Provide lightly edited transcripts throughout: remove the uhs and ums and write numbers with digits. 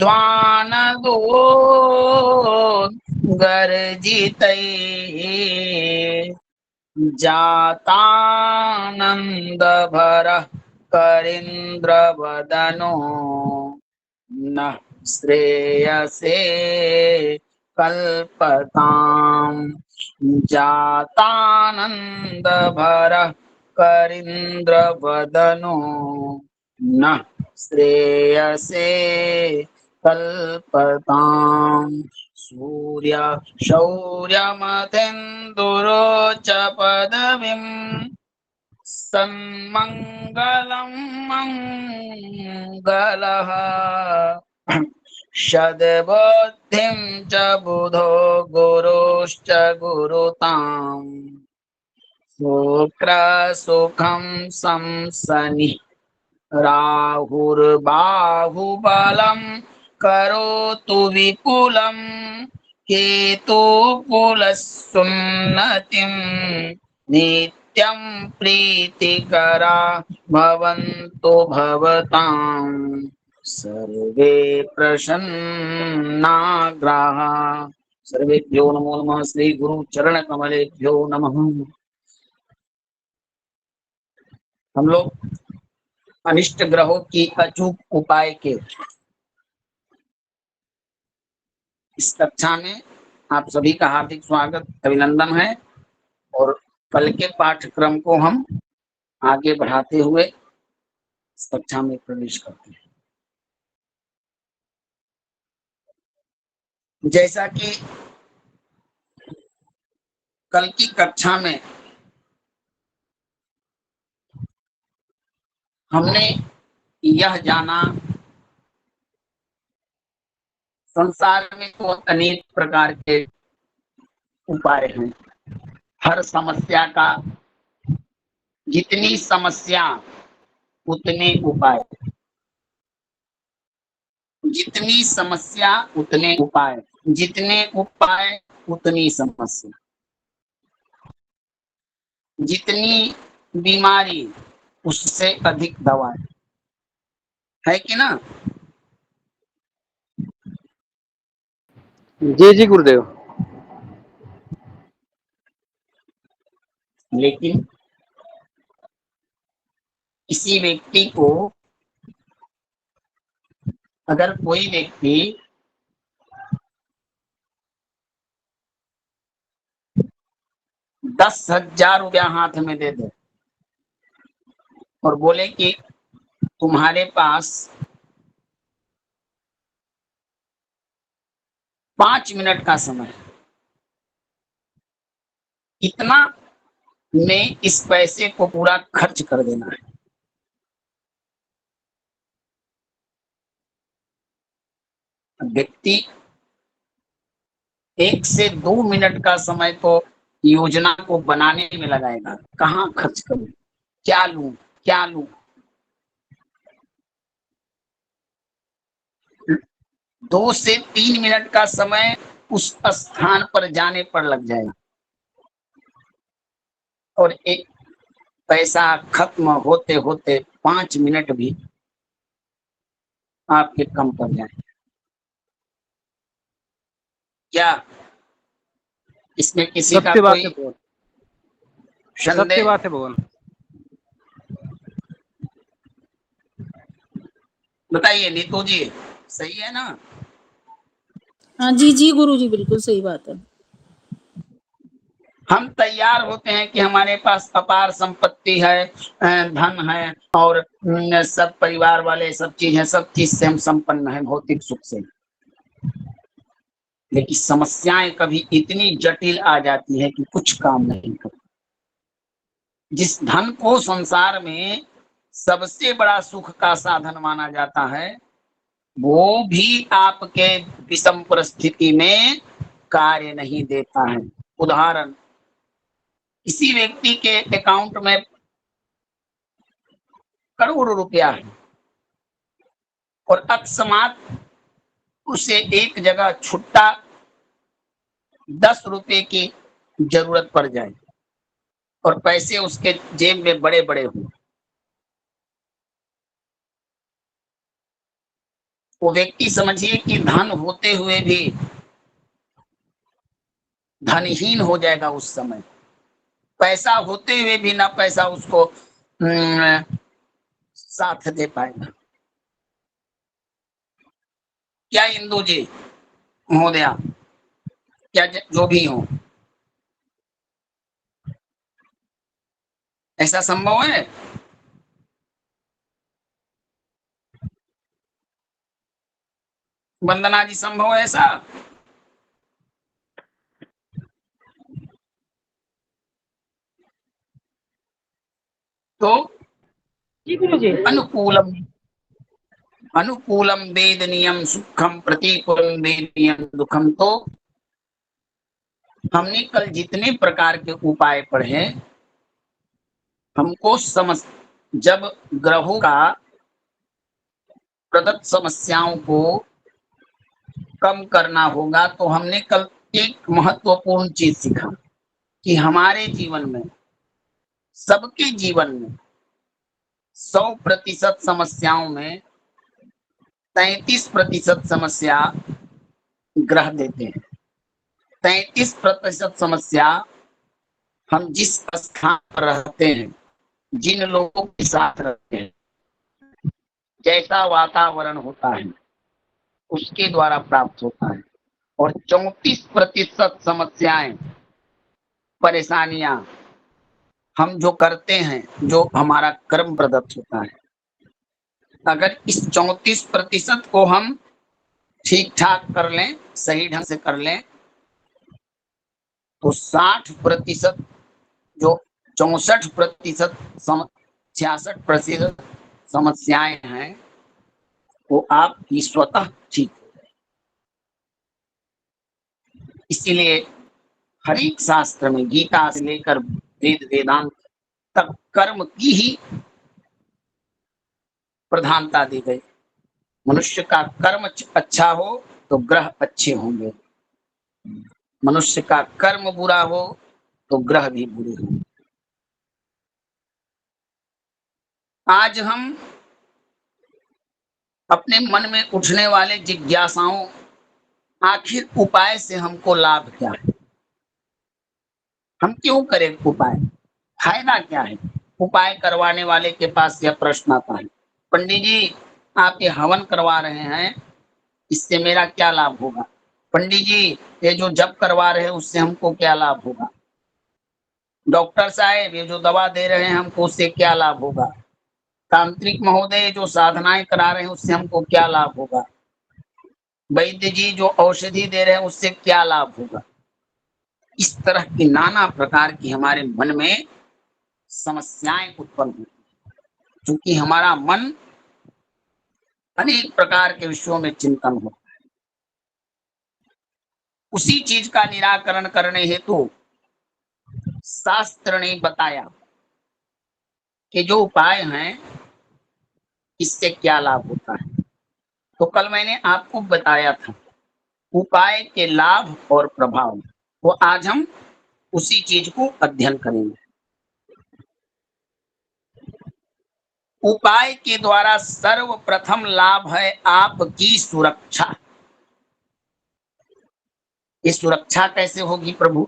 स्वानदो गर्जितै जातानंद भरः करीन्द्रवदनो न श्रेयसे कल्पताम् जातानंद भरः करीन्द्रवदनो न श्रेयसे कल्पताम् सूर्य शौर्यमतेन्दुरोच पदवीम् सन्मङ्गलं मङ्गलः सद्बुद्धिं च बुधो गुरुश्च गुरुताम् शुक्रसुखं संसनि राहुर्बाहुबलं करोतु विपुलं केतुकुलः सुन्नतिं नित्यं प्रीतिकरा भवन्तु भवताम् सर्वे प्रसन्नाग्राः। सर्वेभ्यो नमो नमः। श्री गुरु चरण कमलेभ्यो नमः। हम लोग अनिष्ट ग्रहों की अचूक उपाय के इस कक्षा में आप सभी का हार्दिक स्वागत अभिनंदन है और कल के पाठ्यक्रम को हम आगे बढ़ाते हुए इस कक्षा में प्रवेश करते हैं। जैसा कि कल की कक्षा में हमने यह जाना, संसार में तो अनेक प्रकार के उपाय हैं। हर समस्या का जितनी समस्या उतने उपाय, जितनी समस्या उतने उपाय, जितने उपाय उतनी समस्या, जितनी बीमारी उससे अधिक दवा है कि ना? जी जी गुरुदेव। लेकिन किसी व्यक्ति को, अगर कोई व्यक्ति 10,000 रुपया हाथ में दे दे और बोले कि तुम्हारे पास 5 मिनट का समय है, इतना में इस पैसे को पूरा खर्च कर देना है, व्यक्ति 1 से 2 मिनट का समय तो योजना को बनाने में लगाएगा। कहाँ खर्च करूं, क्या लूं, क्या लूं। 2 से 3 मिनट का समय उस स्थान पर जाने पर लग जाएगा और एक पैसा खत्म होते होते 5 मिनट भी आपके कम पड़ जाए। क्या इसमें किसी का सत्य बात कोई है भगवान, सत्य संदेह? बात है भगवान। बताइए नीतू जी, सही है ना? हाँ जी जी गुरु जी, बिल्कुल सही बात है। हम तैयार होते हैं कि हमारे पास अपार संपत्ति है, धन है और सब परिवार वाले सब चीज है, सब चीज से हम संपन्न है, भौतिक सुख से। लेकिन समस्याएं कभी इतनी जटिल आ जाती है कि कुछ काम नहीं करती। जिस धन को संसार में सबसे बड़ा सुख का साधन माना जाता है, वो भी आपके विषम परिस्थिति में कार्य नहीं देता है। उदाहरण, किसी व्यक्ति के अकाउंट में करोड़ों रुपया है और अकस्मात उसे एक जगह छुट्टा 10 रुपए की जरूरत पड़ जाए और पैसे उसके जेब में बड़े बड़े हों, वो व्यक्ति समझिए कि धन होते हुए भी धनहीन हो जाएगा उस समय, पैसा होते हुए भी ना पैसा उसको साथ दे पाएगा। क्या इंदु जी महोदया, क्या जो भी हो, ऐसा संभव है? वंदना जी, संभव है ऐसा? तो जी गुरु जी। अनुकूलम अनुकूलम वेदनीयम सुखम प्रतिकूलम वेदनीयम दुखम। तो हमने कल जितने प्रकार के उपाय पढ़े, हमको समझ जब ग्रहों का प्रदत्त समस्याओं को कम करना होगा, तो हमने कल एक महत्वपूर्ण चीज सीखा कि हमारे जीवन में, सबके जीवन में 100% समस्याओं में 33% समस्या ग्रह देते हैं। 33% समस्या हम जिस स्थान पर रहते हैं, जिन लोगों के साथ रहते हैं, जैसा वातावरण होता है, उसके द्वारा प्राप्त होता है। और 34% समस्याएं, परेशानियां हम जो करते हैं, जो हमारा कर्म प्रदत्त होता है। अगर इस 34% को हम ठीक ठाक कर लें, सही ढंग से कर लें, तो 60%, जो 64%, 66% समस्याएं हैं, वो आपकी स्वतः ठीक हो जाए। इसीलिए हर एक शास्त्र में, गीता से लेकर वेद वेदांत तक, कर्म की ही प्रधानता दी गई। मनुष्य का कर्म अच्छा हो तो ग्रह अच्छे होंगे, मनुष्य का कर्म बुरा हो तो ग्रह भी बुरे होंगे। आज हम अपने मन में उठने वाले जिज्ञासाओं, आखिर उपाय से हमको लाभ क्या है, हम क्यों करें उपाय, फायदा क्या है? उपाय करवाने वाले के पास यह प्रश्न आता है, पंडित जी आप ये हवन करवा रहे हैं, इससे मेरा क्या लाभ होगा? पंडित जी ये जो जप करवा रहे हैं, उससे हमको क्या लाभ होगा? डॉक्टर साहब ये जो दवा दे रहे हैं, हमको उससे क्या लाभ होगा? तांत्रिक महोदय जो साधनाएं करा रहे हैं, उससे हमको क्या लाभ होगा? वैद्य जी जो औषधि दे रहे हैं, उससे क्या लाभ होगा? इस तरह की नाना प्रकार की हमारे मन में समस्याएं उत्पन्न होती हैं, क्योंकि हमारा मन अनेक प्रकार के विषयों में चिंतन होता है। उसी चीज का निराकरण करने हेतु शास्त्र ने बताया कि जो उपाय हैं, इससे क्या लाभ होता है। तो कल मैंने आपको बताया था उपाय के लाभ और प्रभाव, वो आज हम उसी चीज को अध्ययन करेंगे। उपाय के द्वारा सर्वप्रथम लाभ है आपकी सुरक्षा। ये सुरक्षा कैसे होगी प्रभु?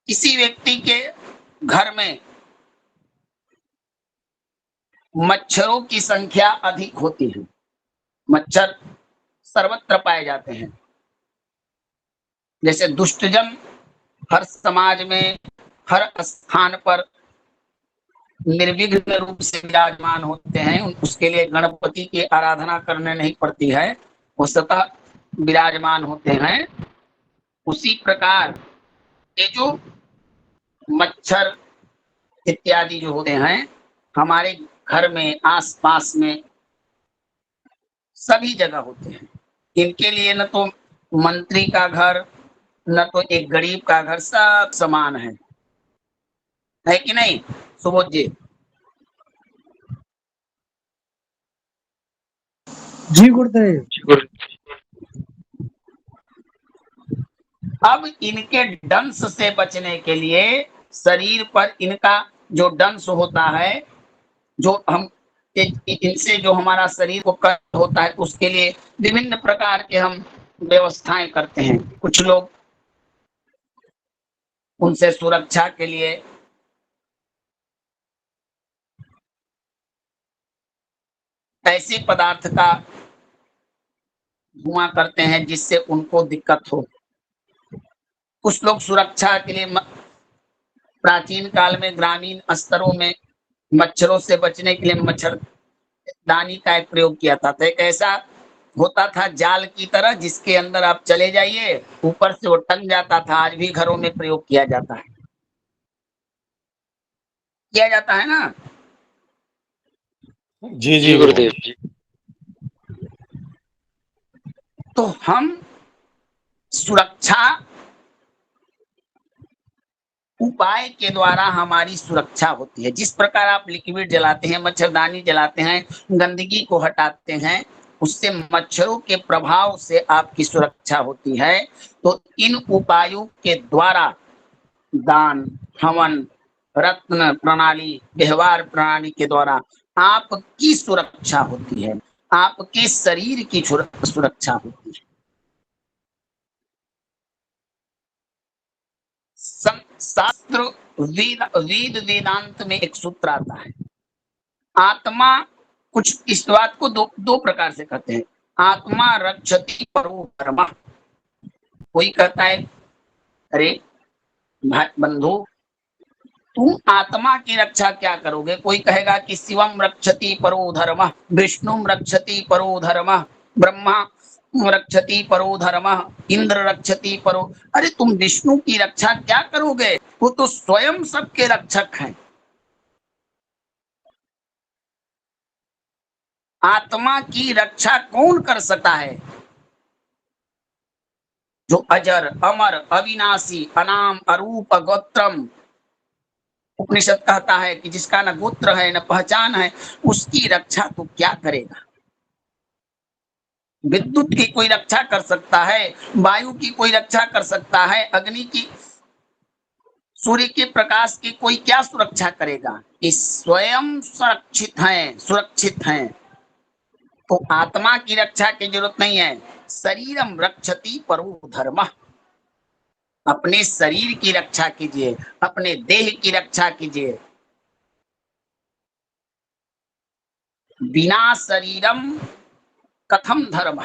किसी व्यक्ति के घर में मच्छरों की संख्या अधिक होती है, मच्छर सर्वत्र पाए जाते हैं। जैसे दुष्टजन हर समाज में, हर स्थान पर निर्विघ्न रूप से विराजमान होते हैं, उसके लिए गणपति की आराधना करने नहीं पड़ती है, वो सतह विराजमान होते हैं। उसी प्रकार ये जो मच्छर इत्यादि जो होते हैं, हमारे घर में, आसपास में, सभी जगह होते हैं। इनके लिए न तो मंत्री का घर, न तो एक गरीब का घर, सब समान है कि नहीं सुबोध जी? जी गुरुदेव। अब इनके डंस से बचने के लिए शरीर पर इनका जो डंस होता है, जो हम इनसे जो हमारा शरीर को कष्ट होता है उसके लिए विभिन्न प्रकार के हम व्यवस्थाएं करते हैं। कुछ लोग उनसे सुरक्षा के लिए ऐसे पदार्थ का धुआं करते हैं जिससे उनको दिक्कत हो। कुछ लोग सुरक्षा के लिए प्राचीन काल में ग्रामीण स्तरों में मच्छरों से बचने के लिए मच्छरदानी का एक प्रयोग किया था। तो एक ऐसा होता था जाल की तरह जिसके अंदर आप चले जाइए, ऊपर से वो टंग जाता था। आज भी घरों में प्रयोग किया जाता है ना। जी जी गुरुदेव जी। तो हम सुरक्षा उपाय के द्वारा हमारी सुरक्षा होती है। जिस प्रकार आप लिक्विड जलाते हैं, मच्छरदानी जलाते हैं, गंदगी को हटाते हैं, उससे मच्छरों के प्रभाव से आपकी सुरक्षा होती है। तो इन उपायों के द्वारा दान, हवन, रत्न प्रणाली, व्यवहार प्रणाली के द्वारा आपकी सुरक्षा होती है, आपके शरीर की सुरक्षा होती है। शास्त्र वेद वेदांत में एक सूत्र आता है, आत्मा, कुछ इस बात को दो प्रकार से कहते हैं। आत्मा रक्षति परो धर्म। कोई कहता है अरे बंधु तुम आत्मा की रक्षा क्या करोगे? कोई कहेगा कि शिवम रक्षति परो धर्म, विष्णु रक्षति परो धर्म, ब्रह्मा रक्षति परो धर्म, इंद्र रक्षति परो। अरे तुम विष्णु की रक्षा क्या करोगे? वो तो स्वयं सबके रक्षक हैं। आत्मा की रक्षा कौन कर सकता है? जो अजर अमर अविनाशी अनाम अरूप गोत्रम, उपनिषद कहता है कि जिसका न गोत्र है न पहचान है, उसकी रक्षा तो क्या करेगा? विद्युत की कोई रक्षा कर सकता है, वायु की कोई रक्षा कर सकता है, अग्नि की, सूर्य के प्रकाश की कोई क्या सुरक्षा करेगा? ये स्वयं सुरक्षित हैं। तो आत्मा की रक्षा की जरूरत नहीं है। शरीरम रक्षति परो धर्म। अपने शरीर की रक्षा कीजिए, अपने देह की रक्षा कीजिए। बिना शरीरम कथम धर्म।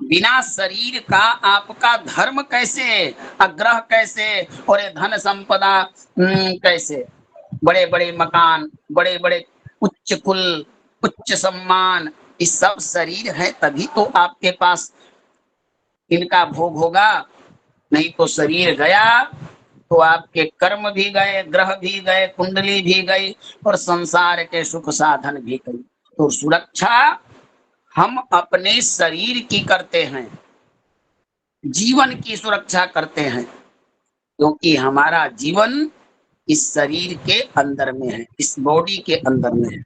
बिना शरीर का आपका धर्म कैसे, आग्रह कैसे, और ये धन संपदा कैसे? बड़े बड़े मकान, बड़े बड़े उच्च कुल, उच्च सम्मान, ये सब शरीर है तभी तो आपके पास इनका भोग होगा। नहीं तो शरीर गया तो आपके कर्म भी गए, ग्रह भी गए, कुंडली भी गई, और संसार के सुख साधन भी गई। तो सुरक्षा हम अपने शरीर की करते हैं, जीवन की सुरक्षा करते हैं, क्योंकि हमारा जीवन इस शरीर के अंदर में है, इस बॉडी के अंदर में है।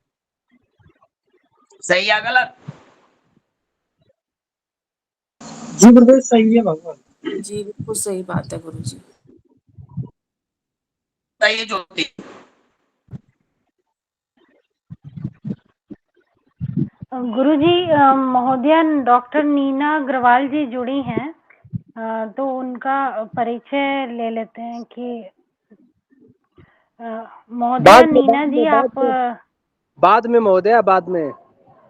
सही या गलत? जी गुरुदेव सही है भगवान। जी बिल्कुल सही बात है गुरु जी। सही ज्योति। गुरुजी, महोदया डॉक्टर नीना अग्रवाल जी जुड़ी हैं, तो उनका परिचय ले लेते हैं कि महोदया नीना जी आप। बाद में महोदया, बाद में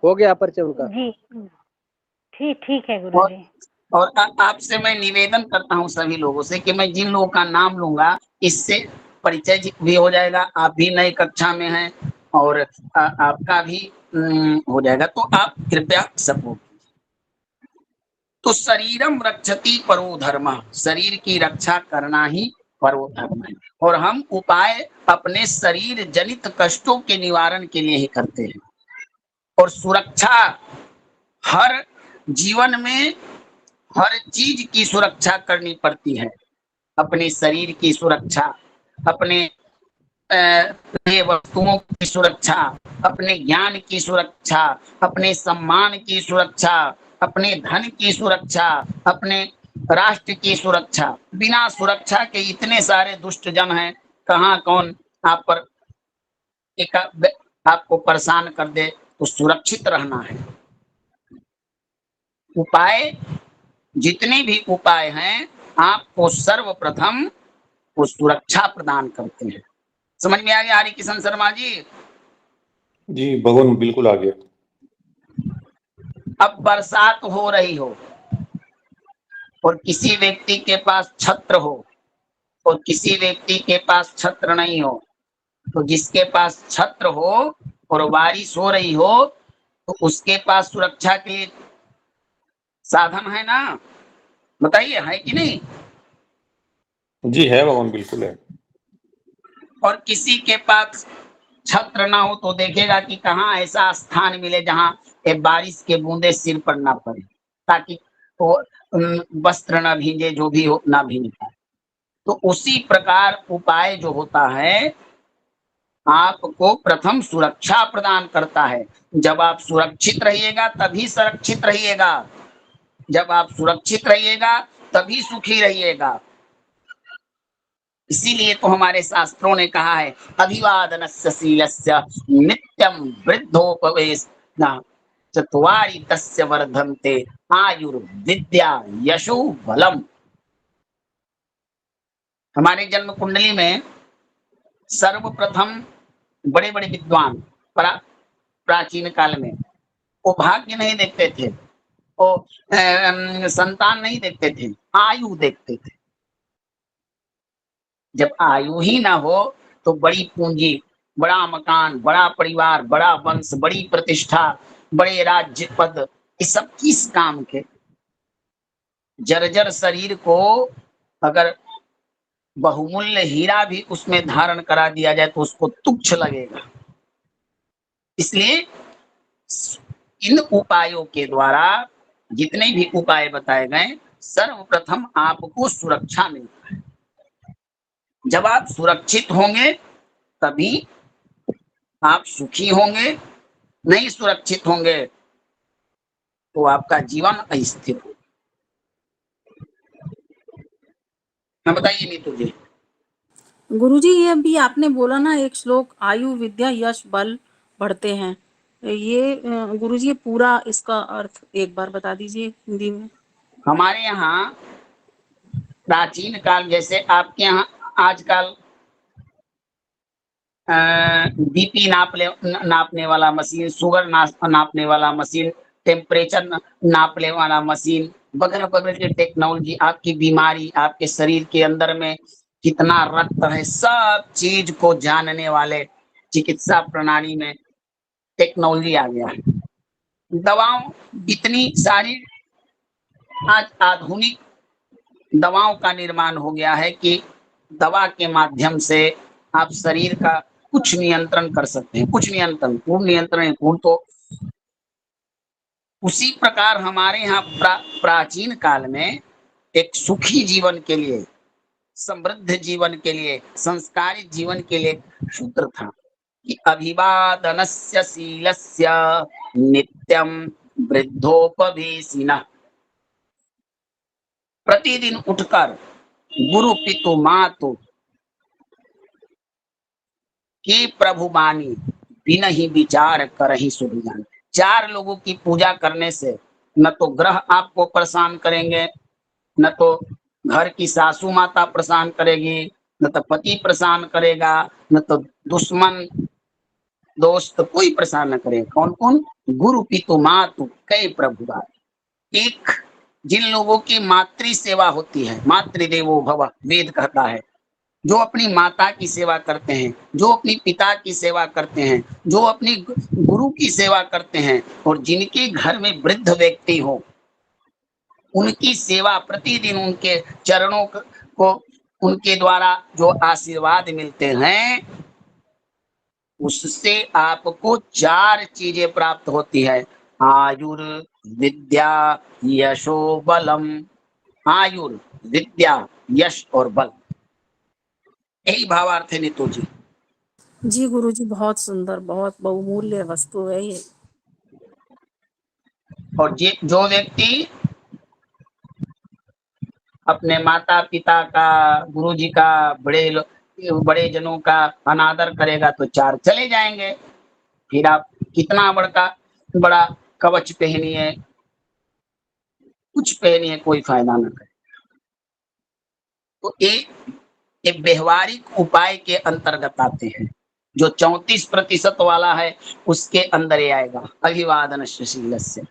हो गया परिचय उनका। जी ठीक है गुरुजी। और आपसे मैं निवेदन करता हूँ सभी लोगों से कि मैं जिन लोगों का नाम लूंगा इससे परिचय भी हो जाएगा। आप भी नई कक्षा में हैं और आपका भी हो जाएगा, तो आप कृपया सपोर्ट। तो शरीरम रक्षति परो धर्म, शरीर की रक्षा करना ही परो धर्म है। और हम उपाय अपने शरीर जनित कष्टों के निवारण के लिए ही करते हैं। और सुरक्षा हर जीवन में हर चीज की सुरक्षा करनी पड़ती है। अपने शरीर की सुरक्षा, अपने वस्तुओं की सुरक्षा, अपने ज्ञान की सुरक्षा, अपने सम्मान की सुरक्षा, अपने धन की सुरक्षा, अपने राष्ट्र की सुरक्षा। बिना सुरक्षा के इतने सारे दुष्ट जन हैं, कहाँ कौन आप पर एक आपको परेशान कर दे तो सुरक्षित रहना है। उपाय, जितने भी उपाय हैं आपको सर्वप्रथम वो सुरक्षा प्रदान करते हैं। समझ में आ गया हरि किशन शर्मा जी? जी भगवान, बिल्कुल आ गया। अब बरसात हो रही हो और किसी व्यक्ति के पास छत्र हो और किसी व्यक्ति के पास छत्र नहीं हो, तो जिसके पास छत्र हो और बारिश हो रही हो तो उसके पास सुरक्षा के लिए साधन है ना? बताइए, है कि नहीं? जी है भगवान, बिल्कुल है। और किसी के पास छत्र ना हो तो देखेगा कि कहाँ ऐसा स्थान मिले जहां ये बारिश के बूंदे सिर पर ना पड़े, ताकि वो वस्त्र ना भींजे, जो भी हो ना भींज पाए। तो उसी प्रकार उपाय जो होता है आपको प्रथम सुरक्षा प्रदान करता है। जब आप सुरक्षित रहिएगा तभी सुरक्षित रहिएगा, जब आप सुरक्षित रहिएगा तभी सुखी रहिएगा। इसीलिए तो हमारे शास्त्रों ने कहा है अभिवादनस्य शीलस्य नित्यम वृद्धोपवेश चत्वारि तस्य वर्धन्ते आयुर्विद्या यशो बलम। हमारे जन्म कुंडली में सर्वप्रथम बड़े बड़े विद्वान प्राचीन काल में वो भाग्य नहीं देखते थे, वो संतान नहीं देखते थे, आयु देखते थे। जब आयु ही ना हो तो बड़ी पूंजी, बड़ा मकान, बड़ा परिवार, बड़ा वंश, बड़ी प्रतिष्ठा, बड़े राज्य पद, ये सब किस काम के? जर्जर शरीर को अगर बहुमूल्य हीरा भी उसमें धारण करा दिया जाए तो उसको तुच्छ लगेगा। इसलिए इन उपायों के द्वारा, जितने भी उपाय बताए गए, सर्वप्रथम आपको सुरक्षा मिलता है। जब आप सुरक्षित होंगे तभी आप सुखी होंगे, नहीं सुरक्षित होंगे तो आपका जीवन अस्थिर हो। मैं बताइए नीतू जी। गुरुजी, ये अभी आपने बोला ना एक श्लोक, आयु विद्या यश बल बढ़ते हैं, ये गुरुजी पूरा इसका अर्थ एक बार बता दीजिए हिंदी में। हमारे यहाँ प्राचीन काल, जैसे आपके यहाँ आजकल बीपी नापने वाला मशीन, शुगर नापने वाला मशीन, टेम्परेचर नापने वाला मशीन, वगैरह वगैरह की टेक्नोलॉजी, आपकी बीमारी, आपके शरीर के अंदर में कितना रक्त है, सब चीज को जानने वाले चिकित्सा प्रणाली में टेक्नोलॉजी आ गया है। दवाओं, इतनी सारी आज आधुनिक दवाओं का निर्माण हो गया है कि दवा के माध्यम से आप शरीर का कुछ नियंत्रण कर सकते हैं, कुछ नियंत्रण, पूर्ण नियंत्रण, पूर्ण तो उसी प्रकार हमारे यहाँ प्राचीन काल में एक सुखी जीवन के लिए, समृद्ध जीवन के लिए, संस्कारित जीवन के लिए सूत्र था कि अभिवादनस्य शीलस्य नित्यम वृद्धोपवेशिनः। प्रतिदिन उठकर गुरु पितु मातु की प्रभु बानी बिन ही विचार करहि शुभ ज्ञान। चार लोगों की पूजा करने से न तो ग्रह आपको परेशान करेंगे, न तो घर की सासू माता परेशान करेगी, न तो पति परेशान करेगा, न तो दुश्मन दोस्त कोई परेशान न करेगा। कौन कौन? गुरु पितु मातु कई प्रभु बानी। एक, जिन लोगों की मातृ सेवा होती है, मातृदेवो भव वेद कहता है, जो अपनी माता की सेवा करते हैं, जो अपनी पिता की सेवा करते हैं, जो अपनी गुरु की सेवा करते हैं, और जिनके घर में वृद्ध व्यक्ति हो उनकी सेवा प्रतिदिन, उनके चरणों को, उनके द्वारा जो आशीर्वाद मिलते हैं उससे आपको चार चीजें प्राप्त होती है। आयुर विद्या यशो बलम। आयुर विद्या यश और बल, यही भावार्थ है नीतू जी। जी गुरुजी, बहुत सुंदर, बहुत बहुमूल्य वस्तु है ये। और जो व्यक्ति अपने माता पिता का, गुरु जी का, बड़े बड़े जनों का अनादर करेगा तो 4 चले जाएंगे। फिर आप कितना बड़ा कवच पहनिए, कुछ पहनिए, कोई फायदा न करे। तो ये व्यवहारिक उपाय के अंतर्गत आते हैं। जो 34% वाला है उसके अंदर ये आएगा, अभिवादन शील से।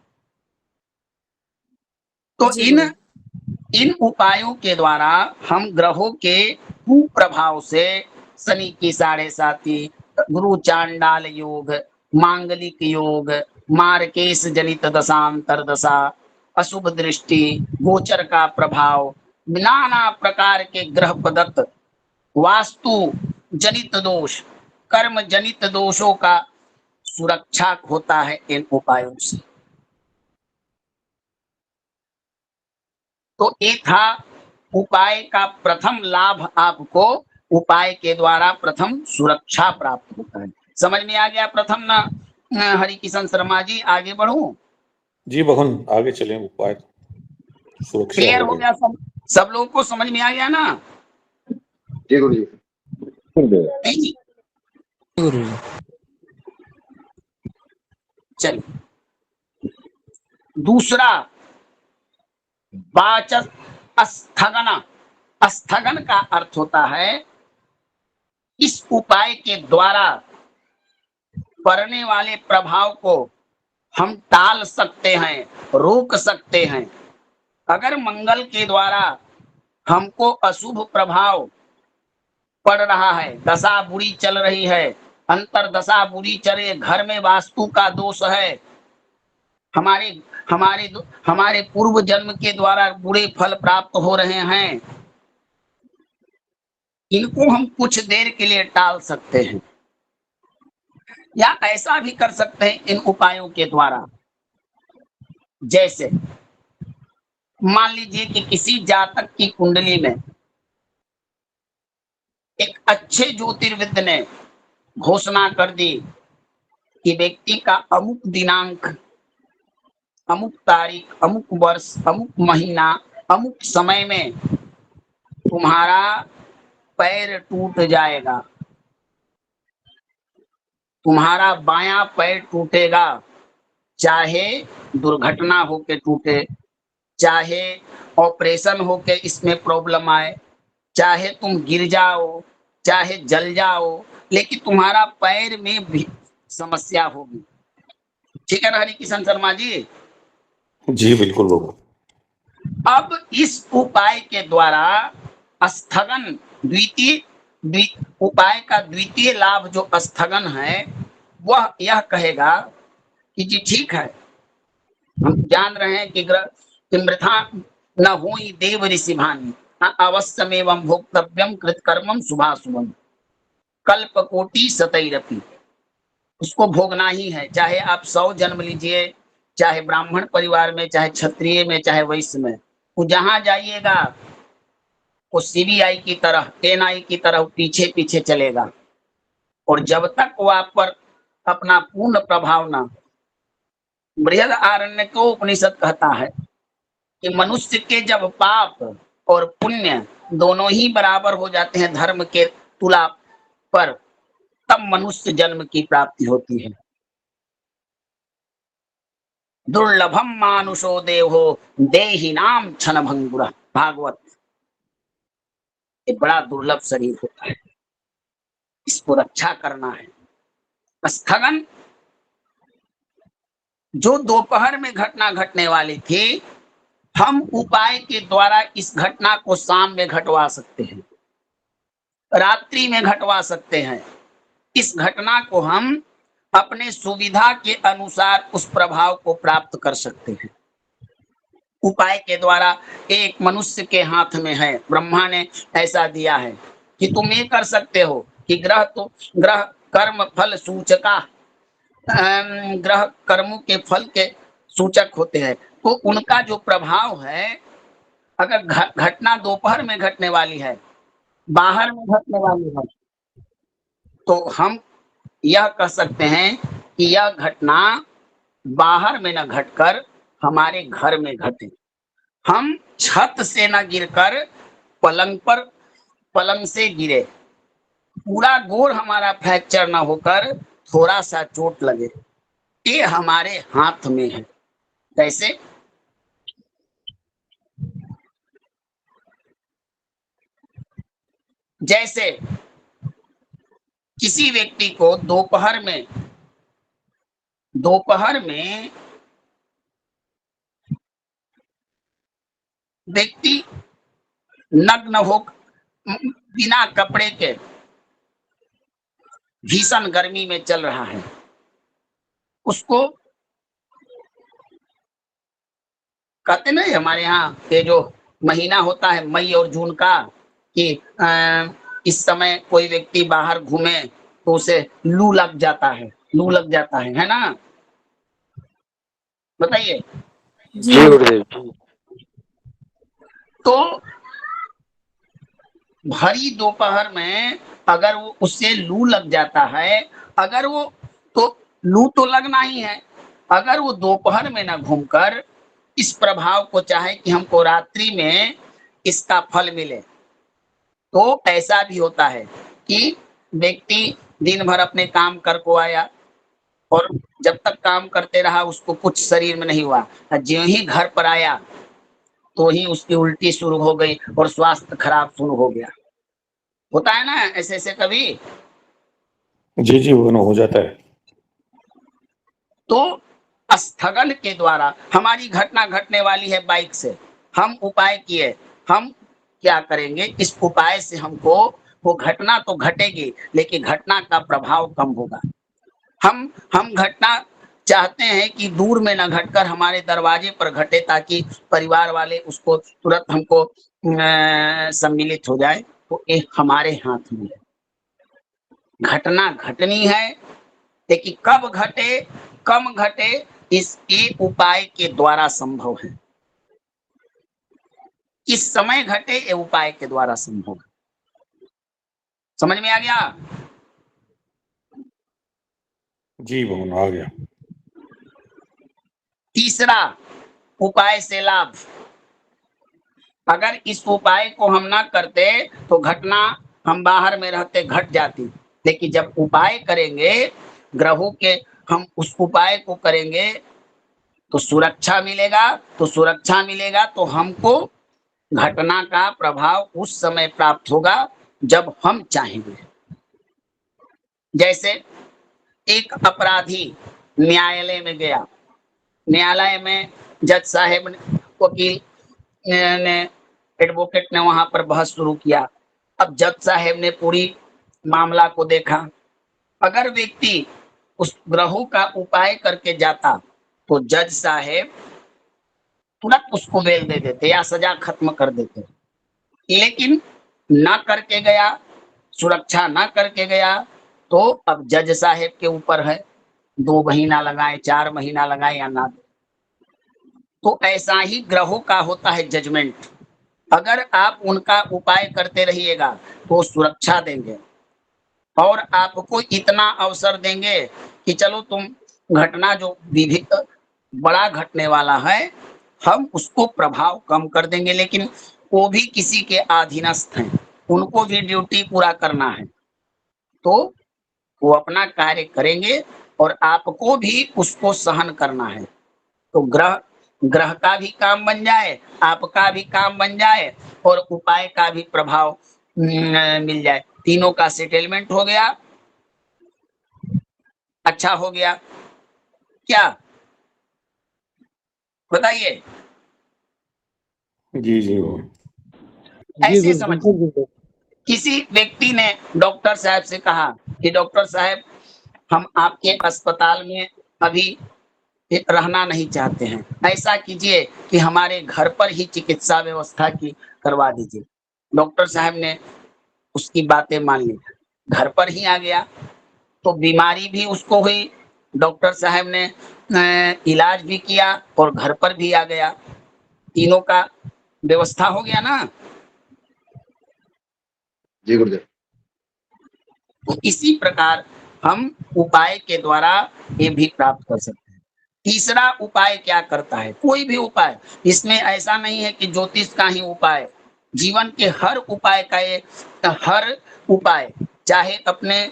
तो जी गुरु। इन उपायों के द्वारा हम ग्रहों के कुप्रभाव से, शनि की 7.5, गुरु चांडाल योग, मांगलिक योग, मार्केश जनित दशांतर दशा, अशुभ दृष्टि, गोचर का प्रभाव, नाना प्रकार के ग्रह प्रदत्त वास्तु जनित दोष, कर्म जनित दोषों का सुरक्षा होता है इन उपायों से। तो ये था उपाय का प्रथम लाभ, आपको उपाय के द्वारा प्रथम सुरक्षा प्राप्त होता है। समझ में आ गया? प्रथम ना हरि किशन शर्मा जी, आगे बढ़ूं? जी भगवान, आगे चलें। उपाय सुरक्षा क्लियर हो गया? सब लोगों को समझ में आ गया ना? जी गुरु जी। नहीं जी? गुरु जी। चलिए, दूसरा वाचक स्थगन। स्थगन का अर्थ होता है इस उपाय के द्वारा पड़ने वाले प्रभाव को हम टाल सकते हैं, रोक सकते हैं। अगर मंगल के द्वारा हमको अशुभ प्रभाव पड़ रहा है, दशा बुरी चल रही है, अंतर दशा बुरी चले, घर में वास्तु का दोष है, हमारे हमारे हमारे पूर्व जन्म के द्वारा बुरे फल प्राप्त हो रहे हैं, इनको हम कुछ देर के लिए टाल सकते हैं। या ऐसा भी कर सकते हैं इन उपायों के द्वारा, जैसे मान लीजिए कि किसी जातक की कुंडली में एक अच्छे ज्योतिर्विद ने घोषणा कर दी कि व्यक्ति का अमुक दिनांक, अमुक तारीख, अमुक वर्ष, अमुक महीना, अमुक समय में तुम्हारा पैर टूट जाएगा, तुम्हारा बायां पैर टूटेगा, चाहे दुर्घटना होके टूटे, चाहे ऑपरेशन होके इसमें प्रॉब्लम आए, चाहे तुम गिर जाओ, चाहे जल जाओ, लेकिन तुम्हारा पैर में भी समस्या होगी। ठीक है ना हरि किशन शर्मा जी? जी बिल्कुल भगवान। अब इस उपाय के द्वारा स्थगन, उपाय का द्वितीय लाभ जो स्थगन है, वह यह कहेगा कि जी ठीक है, हम जान रहे हैं कि मृथा न होई देव ऋषि भानी, अवश्यमेवं भोक्तव्यम कृतकर्मम शुभाशुभम, कल्प कोटि सतैरपि। उसको भोगना ही है, चाहे आप 100 जन्म लीजिए, चाहे ब्राह्मण परिवार में, चाहे क्षत्रिय में, चाहे वैश्य में, वो जहां जाइएगा वो सीबीआई की तरह, एनआई की तरह पीछे पीछे चलेगा। और जब तक वो आप पर अपना पूर्ण प्रभाव ना, बृहदारण्यक उपनिषद कहता है कि मनुष्य के जब पाप और पुण्य दोनों ही बराबर हो जाते हैं धर्म के तुला पर, तब मनुष्य जन्म की प्राप्ति होती है। दुर्लभम मानुषो देहो देहिनाम क्षणभंगुरः, भागवत। ये बड़ा दुर्लभ शरीर होता है, इसको रक्षा करना है। स्थगन जो दोपहर में घटना घटने वाली थी, हम उपाय के द्वारा इस घटना को शाम में घटवा सकते हैं, रात्रि में घटवा सकते हैं। इस घटना को हम अपने सुविधा के अनुसार उस प्रभाव को प्राप्त कर सकते हैं। उपाय के द्वारा एक मनुष्य के हाथ में है, ब्रह्मा ने ऐसा दिया है कि तुम ये कर सकते हो कि ग्रह कर्म फल सूचका, ग्रह कर्मों के फल के सूचक होते हैं। तो उनका जो प्रभाव है, अगर घटना दोपहर में घटने वाली है, बाहर में घटने वाली है, तो हम यह कह सकते हैं कि यह घटना बाहर में न घटकर हमारे घर में घटे। हम छत से न गिरकर पलंग से गिरे, पूरा गोड़ हमारा फ्रैक्चर ना होकर थोड़ा सा चोट लगे, ये हमारे हाथ में है। कैसे? जैसे किसी व्यक्ति को दोपहर में व्यक्ति नग्न हो बिना कपड़े के भीषण गर्मी में चल रहा है, उसको कहते नहीं, हमारे यहाँ ये जो महीना होता है मई और जून का, कि इस समय कोई व्यक्ति बाहर घूमे तो उसे लू लग जाता है ना? बताइए। जी गुरुदेव। तो भरी दोपहर में अगर वो उससे लू लग जाता है, अगर वो, तो लू तो लगना ही है, अगर वो दोपहर में ना घूमकर इस प्रभाव को चाहे कि हमको रात्रि में इसका फल मिले, तो ऐसा भी होता है कि व्यक्ति दिन भर अपने काम कर को आया और जब तक काम करते रहा उसको कुछ शरीर में नहीं हुआ, ज्यों ही घर पर आया तो ही उसकी उल्टी शुरू हो गई और स्वास्थ्य खराब शुरू हो गया। होता है ना ऐसे ऐसे कभी? जी जी, वो हो जाता है। तो स्थगन के द्वारा हमारी घटना घटने वाली है बाइक से, हम उपाय किए, हम क्या करेंगे, इस उपाय से हमको वो घटना तो घटेगी लेकिन घटना का प्रभाव कम होगा। हम घटना चाहते हैं कि दूर में न घटकर हमारे दरवाजे पर घटे, ताकि परिवार वाले उसको तुरंत हमको सम्मिलित हो जाए। तो ये हमारे हाथ में है, घटना घटनी है, लेकिन कब घटे कम घटे इस एक उपाय के द्वारा संभव है। इस समय घटे ये उपाय के द्वारा संभव है। समझ में आ गया? जी भगवान, आ गया। तीसरा, उपाय से लाभ। अगर इस उपाय को हम ना करते तो घटना हम बाहर में रहते घट जाती, लेकिन जब उपाय करेंगे ग्रहों के, हम उस उपाय को करेंगे तो सुरक्षा मिलेगा, तो हमको घटना का प्रभाव उस समय प्राप्त होगा जब हम चाहेंगे। जैसे एक अपराधी न्यायालय में गया, न्यायालय में जज साहेब ने, वकील ने, एडवोकेट ने वहां पर बहस शुरू किया। अब जज साहेब ने पूरी मामला को देखा, अगर व्यक्ति उस ग्रहों का उपाय करके जाता तो जज साहेब तुरंत उसको बेल दे देते या सजा खत्म कर देते, लेकिन ना करके गया, सुरक्षा ना करके गया, तो अब जज साहेब के ऊपर है, 2 महीना लगाए, 4 महीना लगाए या ना। तो ऐसा ही ग्रहों का होता है जजमेंट। अगर आप उनका उपाय करते रहिएगा तो सुरक्षा देंगे और आपको इतना अवसर देंगे कि चलो तुम घटना जो बड़ा घटने वाला है हम उसको प्रभाव कम कर देंगे, लेकिन वो भी किसी के अधीनस्थ हैं, उनको भी ड्यूटी पूरा करना है, तो वो अपना कार्य करेंगे और आपको भी उसको सहन करना है। तो ग्रह का भी काम बन जाए, आपका भी काम बन जाए और उपाय का भी प्रभाव मिल जाए, तीनों का सेटलमेंट हो गया, अच्छा हो गया। क्या बताइए? जी जी भगवान। ऐसे समझिए, किसी व्यक्ति ने डॉक्टर साहब से कहा कि डॉक्टर साहब हम आपके अस्पताल में अभी रहना नहीं चाहते हैं, ऐसा कीजिए कि हमारे घर पर ही चिकित्सा व्यवस्था की करवा दीजिए। डॉक्टर साहब ने उसकी बातें मान ली, घर पर ही आ गया, तो बीमारी भी उसको हुई, डॉक्टर साहब ने इलाज भी किया और घर पर भी आ गया, तीनों का व्यवस्था हो गया ना। जी गुरुदेव। तो इसी प्रकार हम उपाय के द्वारा ये भी प्राप्त कर सकते हैं। तीसरा उपाय क्या करता है? कोई भी उपाय, इसमें ऐसा नहीं है कि ज्योतिष का ही उपाय, जीवन के हर उपाय का हर उपाय चाहे अपने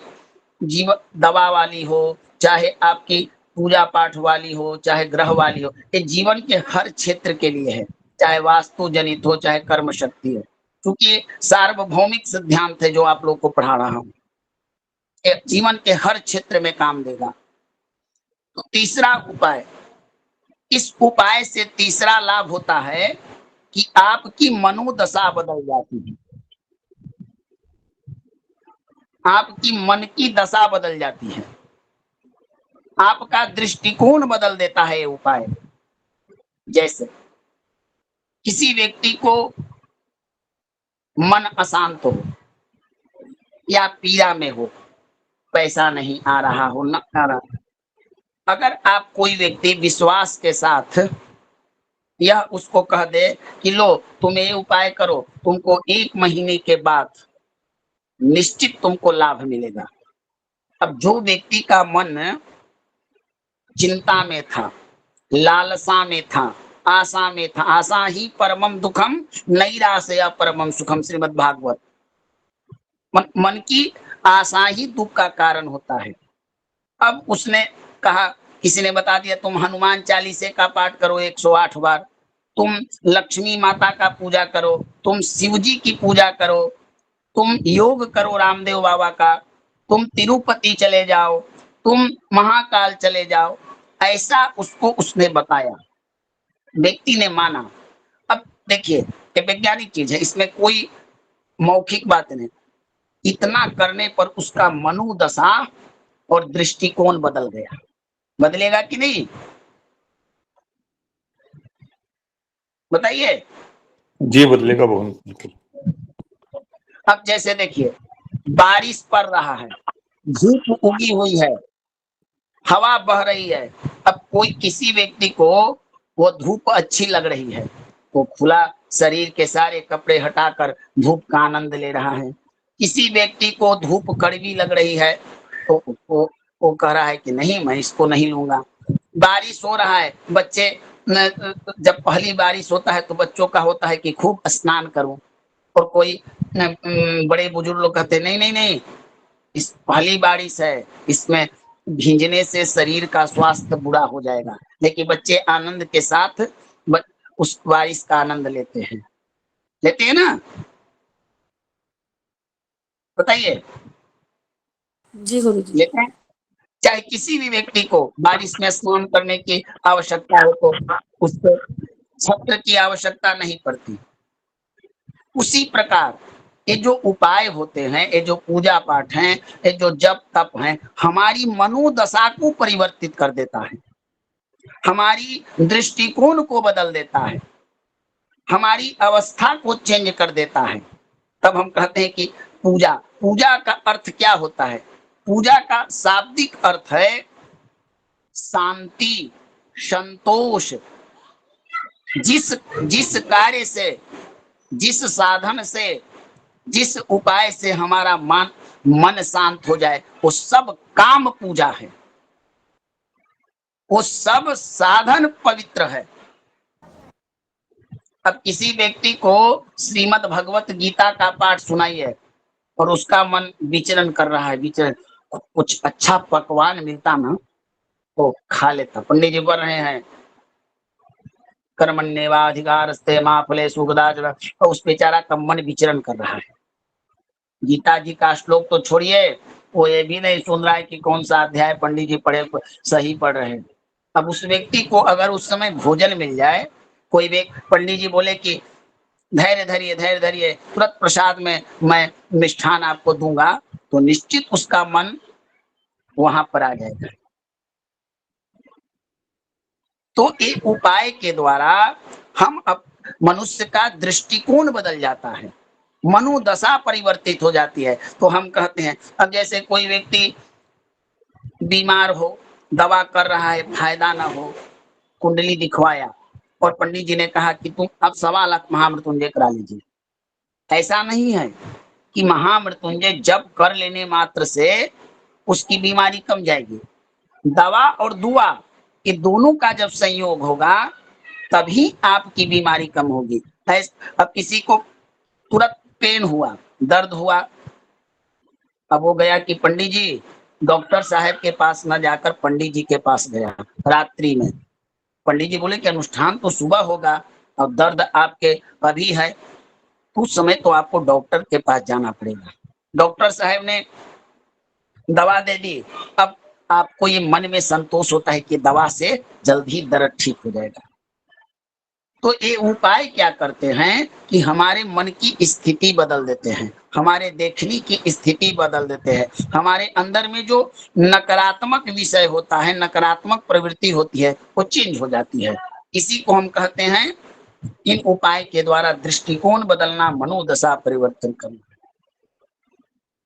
जीवन दवा वाली हो, चाहे आपकी पूजा पाठ वाली हो, चाहे ग्रह वाली हो, ये जीवन के हर क्षेत्र के लिए है, चाहे वास्तु जनित हो, चाहे कर्म शक्ति हो, क्योंकि सार्वभौमिक सिद्धांत है जो आप लोग को पढ़ा रहा हूं, ये जीवन के हर क्षेत्र में काम देगा। तो तीसरा उपाय, इस उपाय से तीसरा लाभ होता है कि आपकी मनोदशा बदल जाती है, आपकी मन की दशा बदल जाती है, आपका दृष्टिकोण बदल देता है ये उपाय। जैसे किसी व्यक्ति को मन अशांत हो या पीड़ा में हो, पैसा नहीं आ रहा हो, न आ रहा, अगर आप कोई व्यक्ति विश्वास के साथ यह उसको कह दे कि लो तुम ये उपाय करो, तुमको 1 महीने के बाद निश्चित तुमको लाभ मिलेगा। अब जो व्यक्ति का मन चिंता में था, लालसा में था, आशा में था, आशा ही परमम दुखम नैराश्य परमम सुखम, श्रीमद् भागवत। मन की आशा ही दुख का कारण होता है। अब उसने कहा, किसी ने बता दिया तुम हनुमान चालीसे का पाठ करो 108 बार, तुम लक्ष्मी माता का पूजा करो, तुम शिव जी की पूजा करो, तुम योग करो रामदेव बाबा का, तुम तिरुपति चले जाओ, तुम महाकाल चले जाओ, ऐसा उसको उसने बताया, व्यक्ति ने माना। अब देखिए ये वैज्ञानिक चीज है, इसमें कोई मौखिक बात नहीं, इतना करने पर उसका मनोदशा और दृष्टिकोण बदल गया। बदलेगा कि नहीं बताइए? जी बदलेगा भगवान, बिल्कुल। अब जैसे देखिए बारिश पड़ रहा है, धूप उगी हुई है, हवा बह रही है, अब कोई किसी व्यक्ति को वो धूप अच्छी लग रही है, वो खुला शरीर के सारे कपड़े हटाकर धूप का आनंद ले रहा है। किसी व्यक्ति को धूप कड़वी लग रही है तो वो कह रहा है कि नहीं मैं इसको नहीं लूंगा। बारिश हो रहा है, बच्चे जब पहली बारिश होता है तो बच्चों का होता है कि खूब स्नान करूं, और कोई बड़े बुजुर्ग लोग कहते हैं नहीं नहीं नहीं, इस पहली बारिश है, इसमें भींजने से शरीर का स्वास्थ्य बुरा हो जाएगा, लेकिन बच्चे आनंद के साथ उस बारिश का आनंद लेते हैं ना? बताइए। जी गुरुजी। लेते हैं। चाहे किसी भी व्यक्ति को बारिश में स्नान करने की आवश्यकता हो तो उसको छत्र की आवश्यकता नहीं पड़ती। उसी प्रकार ये जो उपाय होते हैं, ये जो पूजा पाठ हैं, ये जो जप तप हैं, हमारी मनोदशा को परिवर्तित कर देता है, हमारी दृष्टिकोण को बदल देता है, हमारी अवस्था को चेंज कर देता है। तब हम कहते हैं कि पूजा का अर्थ क्या होता है? पूजा का शाब्दिक अर्थ है शांति, संतोष। जिस कार्य से, जिस साधन से, जिस उपाय से हमारा मन शांत हो जाए, वो सब काम पूजा है, वो सब साधन पवित्र है। अब किसी व्यक्ति को श्रीमद् भगवत गीता का पाठ सुनाइए और उसका मन विचरण कर रहा है, कुछ अच्छा पकवान मिलता ना तो खा लेता। पंडित जी बोल रहे हैं कर्मण्येवाधिकारस्ते मा फलेषु कदाचन, और उस बेचारा का मन विचरण कर रहा है। गीता जी का श्लोक तो छोड़िए, वो ये भी नहीं सुन रहा है कि कौन सा अध्याय पंडित जी सही पढ़ रहे हैं। अब उस व्यक्ति को अगर उस समय भोजन मिल जाए, कोई व्यक्ति पंडित जी बोले कि धैर्य धरिए, तुरंत प्रसाद में मैं मिष्ठान आपको दूंगा, तो निश्चित उसका मन वहां पर आ जाएगा। तो एक उपाय के द्वारा हम मनुष्य का दृष्टिकोण बदल जाता है, मनोदशा परिवर्तित हो जाती है। तो हम कहते हैं, अब जैसे कोई व्यक्ति बीमार हो, दवा कर रहा है, फायदा ना हो, कुंडली दिखवाया और पंडित जी ने कहा कि तुम अब 1.25 लाख महामृत्युंजय करा लीजिए। ऐसा नहीं है कि महामृत्युंजय जब कर लेने मात्र से उसकी बीमारी कम जाएगी। दवा और दुआ ये दोनों का जब संयोग होगा तभी आपकी बीमारी कम होगी। अब किसी को तुरंत पेन हुआ, दर्द हुआ, अब वो गया कि पंडित जी, डॉक्टर साहब के पास न जाकर पंडित जी के पास गया रात्रि में। पंडित जी बोले कि अनुष्ठान तो सुबह होगा और दर्द आपके अभी है, उस समय तो आपको डॉक्टर के पास जाना पड़ेगा। डॉक्टर साहब ने दवा दे दी। अब आपको ये मन में संतोष होता है कि दवा से जल्दी दर्द ठीक हो जाएगा। तो ये उपाय क्या करते हैं कि हमारे मन की स्थिति बदल देते हैं, हमारे देखने की स्थिति बदल देते हैं, हमारे अंदर में जो नकारात्मक विषय होता है, नकारात्मक प्रवृत्ति होती है, वो चेंज हो जाती है। इसी को हम कहते हैं, इन उपाय के द्वारा दृष्टिकोण बदलना, मनोदशा परिवर्तन करना।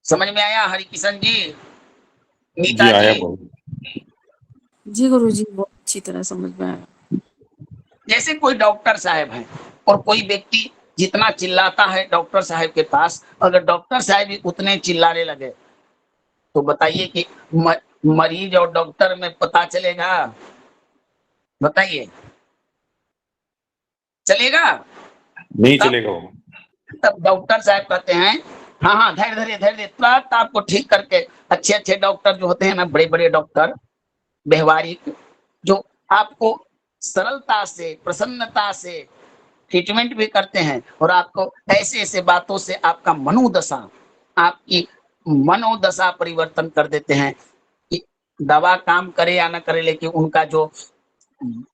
समझ में आया हरिकिशन जी? जी नीता आया जी, बहुत। जी गुरुजी, बहुत अच्छी तरह समझ में आया। जैसे कोई डॉक्टर साहब है और कोई व्यक्ति जितना चिल्लाता है डॉक्टर साहब के पास, अगर डॉक्टर साहब भी उतने चिल्लाने लगे तो बताइए कि मरीज और डॉक्टर में पता चलेगा? बताइए, चलेगा? नहीं तब चलेगा वो। तब डॉक्टर साहब कहते हैं हाँ हाँ धैर्य धैर्य धैर्य, तुरंत आपको ठीक करके, अच्छे अच्छे डॉक्टर जो होते हैं ना, बड़े बड़े डॉक्टर, व्यवहारिक, जो आपको सरलता से, प्रसन्नता से ट्रीटमेंट भी करते हैं और आपको ऐसे ऐसे बातों से आपका मनोदशा, आपकी मनोदशा परिवर्तन कर देते हैं कि दवा काम करे या ना करे, लेकिन उनका जो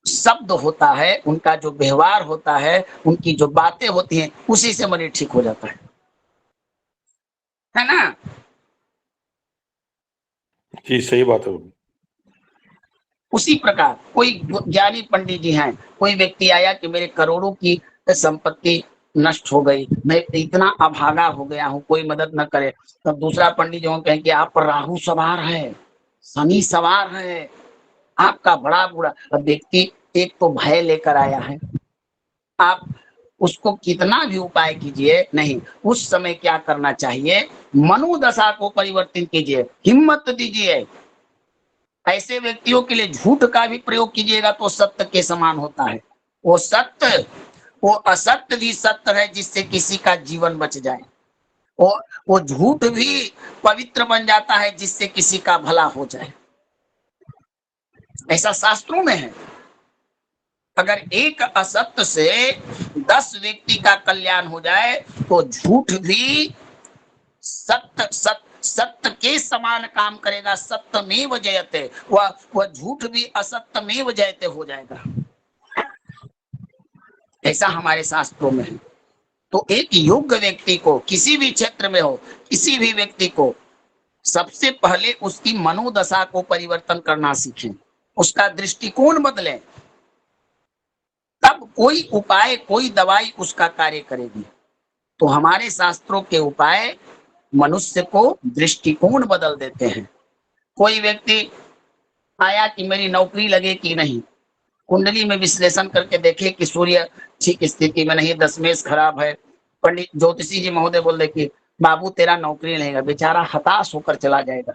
शब्द होता है, उनका जो व्यवहार होता है, उनकी जो बातें होती हैं, उसी से मरीज ठीक हो जाता है ना? जी सही बात है वो। उसी प्रकार कोई ज्ञानी पंडित जी हैं, कोई व्यक्ति आया कि मेरे करोड़ों की संपत्ति नष्ट हो गई, मैं इतना अभागा हो गया हूं, कोई मदद न करे। तब दूसरा पंडित जो कहें कि आप पर राहु सवार है, शनि सवार है, आपका बड़ा बुरा। अब व्यक्ति एक तो भय लेकर आया है, आप उसको कितना भी उपाय कीजिए नहीं, उस समय क्या करना चाहिए? मनोदशा को परिवर्तन कीजिए, हिम्मत दीजिए। ऐसे व्यक्तियों के लिए झूठ का भी प्रयोग कीजिएगा तो सत्य के समान होता है। वो सत्य, वो असत्य भी सत्य है जिससे किसी का जीवन बच जाए। वो झूठ भी पवित्र बन जाता है जिससे किसी का भला हो जाए। ऐसा शास्त्रों में है। अगर एक असत्य से 10 व्यक्ति का कल्याण हो जाए तो झूठ भी सत्य के समान काम करेगा। सत्यमेव जयते, वह झूठ भी असत्यमेव जयते हो जाएगा। ऐसा हमारे शास्त्रों में है। तो एक योग्य व्यक्ति को, किसी भी क्षेत्र में हो, किसी भी व्यक्ति को, सबसे पहले उसकी मनोदशा को परिवर्तन करना सीखें, उसका दृष्टिकोण बदलें, तब कोई उपाय, कोई दवाई उसका कार्य करेगी। तो हमारे शास्त्रों के उपाय मनुष्य को दृष्टिकोण बदल देते हैं। कोई व्यक्ति आया कि मेरी नौकरी लगे कि नहीं, कुंडली में विश्लेषण करके देखे कि सूर्य ठीक स्थिति में नहीं, दशमेश खराब है। पंडित ज्योतिषी जी महोदय बोल दे कि बाबू तेरा नौकरी लगेगा, बेचारा हताश होकर चला जाएगा।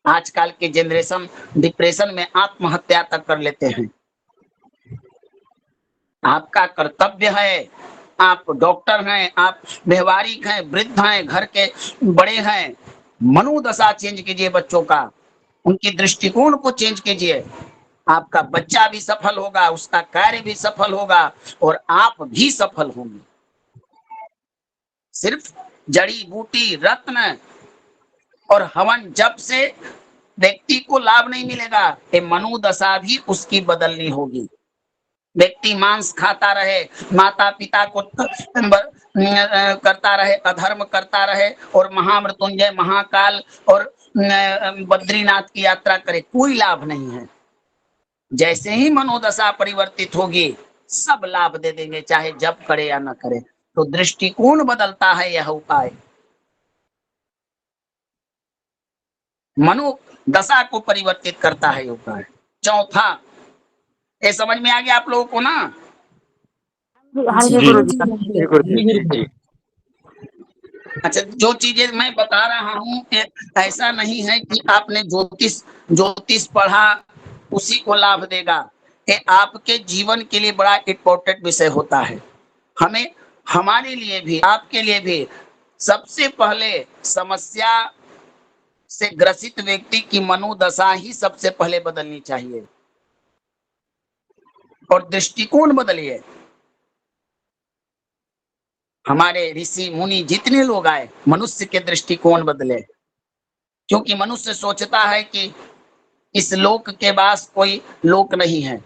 आजकल के जनरेशन डिप्रेशन में आत्महत्या तक कर लेते हैं। आपका कर्तव्य है, आप डॉक्टर हैं, आप व्यवहारिक हैं, वृद्ध हैं, घर के बड़े हैं, मनोदशा चेंज कीजिए बच्चों का, उनकी दृष्टिकोण को चेंज कीजिए। आपका बच्चा भी सफल होगा, उसका कार्य भी सफल होगा और आप भी सफल होंगे। सिर्फ जड़ी बूटी, रत्न और हवन जप से व्यक्ति को लाभ नहीं मिलेगा, ये मनोदशा भी उसकी बदलनी होगी। व्यक्ति मांस खाता रहे, माता पिता को करता रहे, अधर्म करता रहे और महामृत्युंजय, महाकाल और बद्रीनाथ की यात्रा करे, कोई लाभ नहीं है। जैसे ही मनोदशा परिवर्तित होगी, सब लाभ दे देंगे, चाहे जप करे या न करे। तो दृष्टिकोण बदलता है यह उपाय, मनोदशा को परिवर्तित करता है यह उपाय। चौथा, ये समझ में आ गया आप लोगों को ना? हाँ जी जी अच्छा, जो चीजें मैं बता रहा हूँ, ऐसा नहीं है कि आपने ज्योतिष पढ़ा उसी को लाभ देगा। ये आपके जीवन के लिए बड़ा इम्पोर्टेंट विषय होता है। हमें, हमारे लिए भी, आपके लिए भी सबसे पहले समस्या से ग्रसित व्यक्ति की मनोदशा ही सबसे पहले बदलनी चाहिए और दृष्टिकोण बदलिए। हमारे ऋषि मुनि जितने लोग आए, मनुष्य के दृष्टिकोण बदले, क्योंकि मनुष्य सोचता है कि इस लोक के पास कोई लोक नहीं है,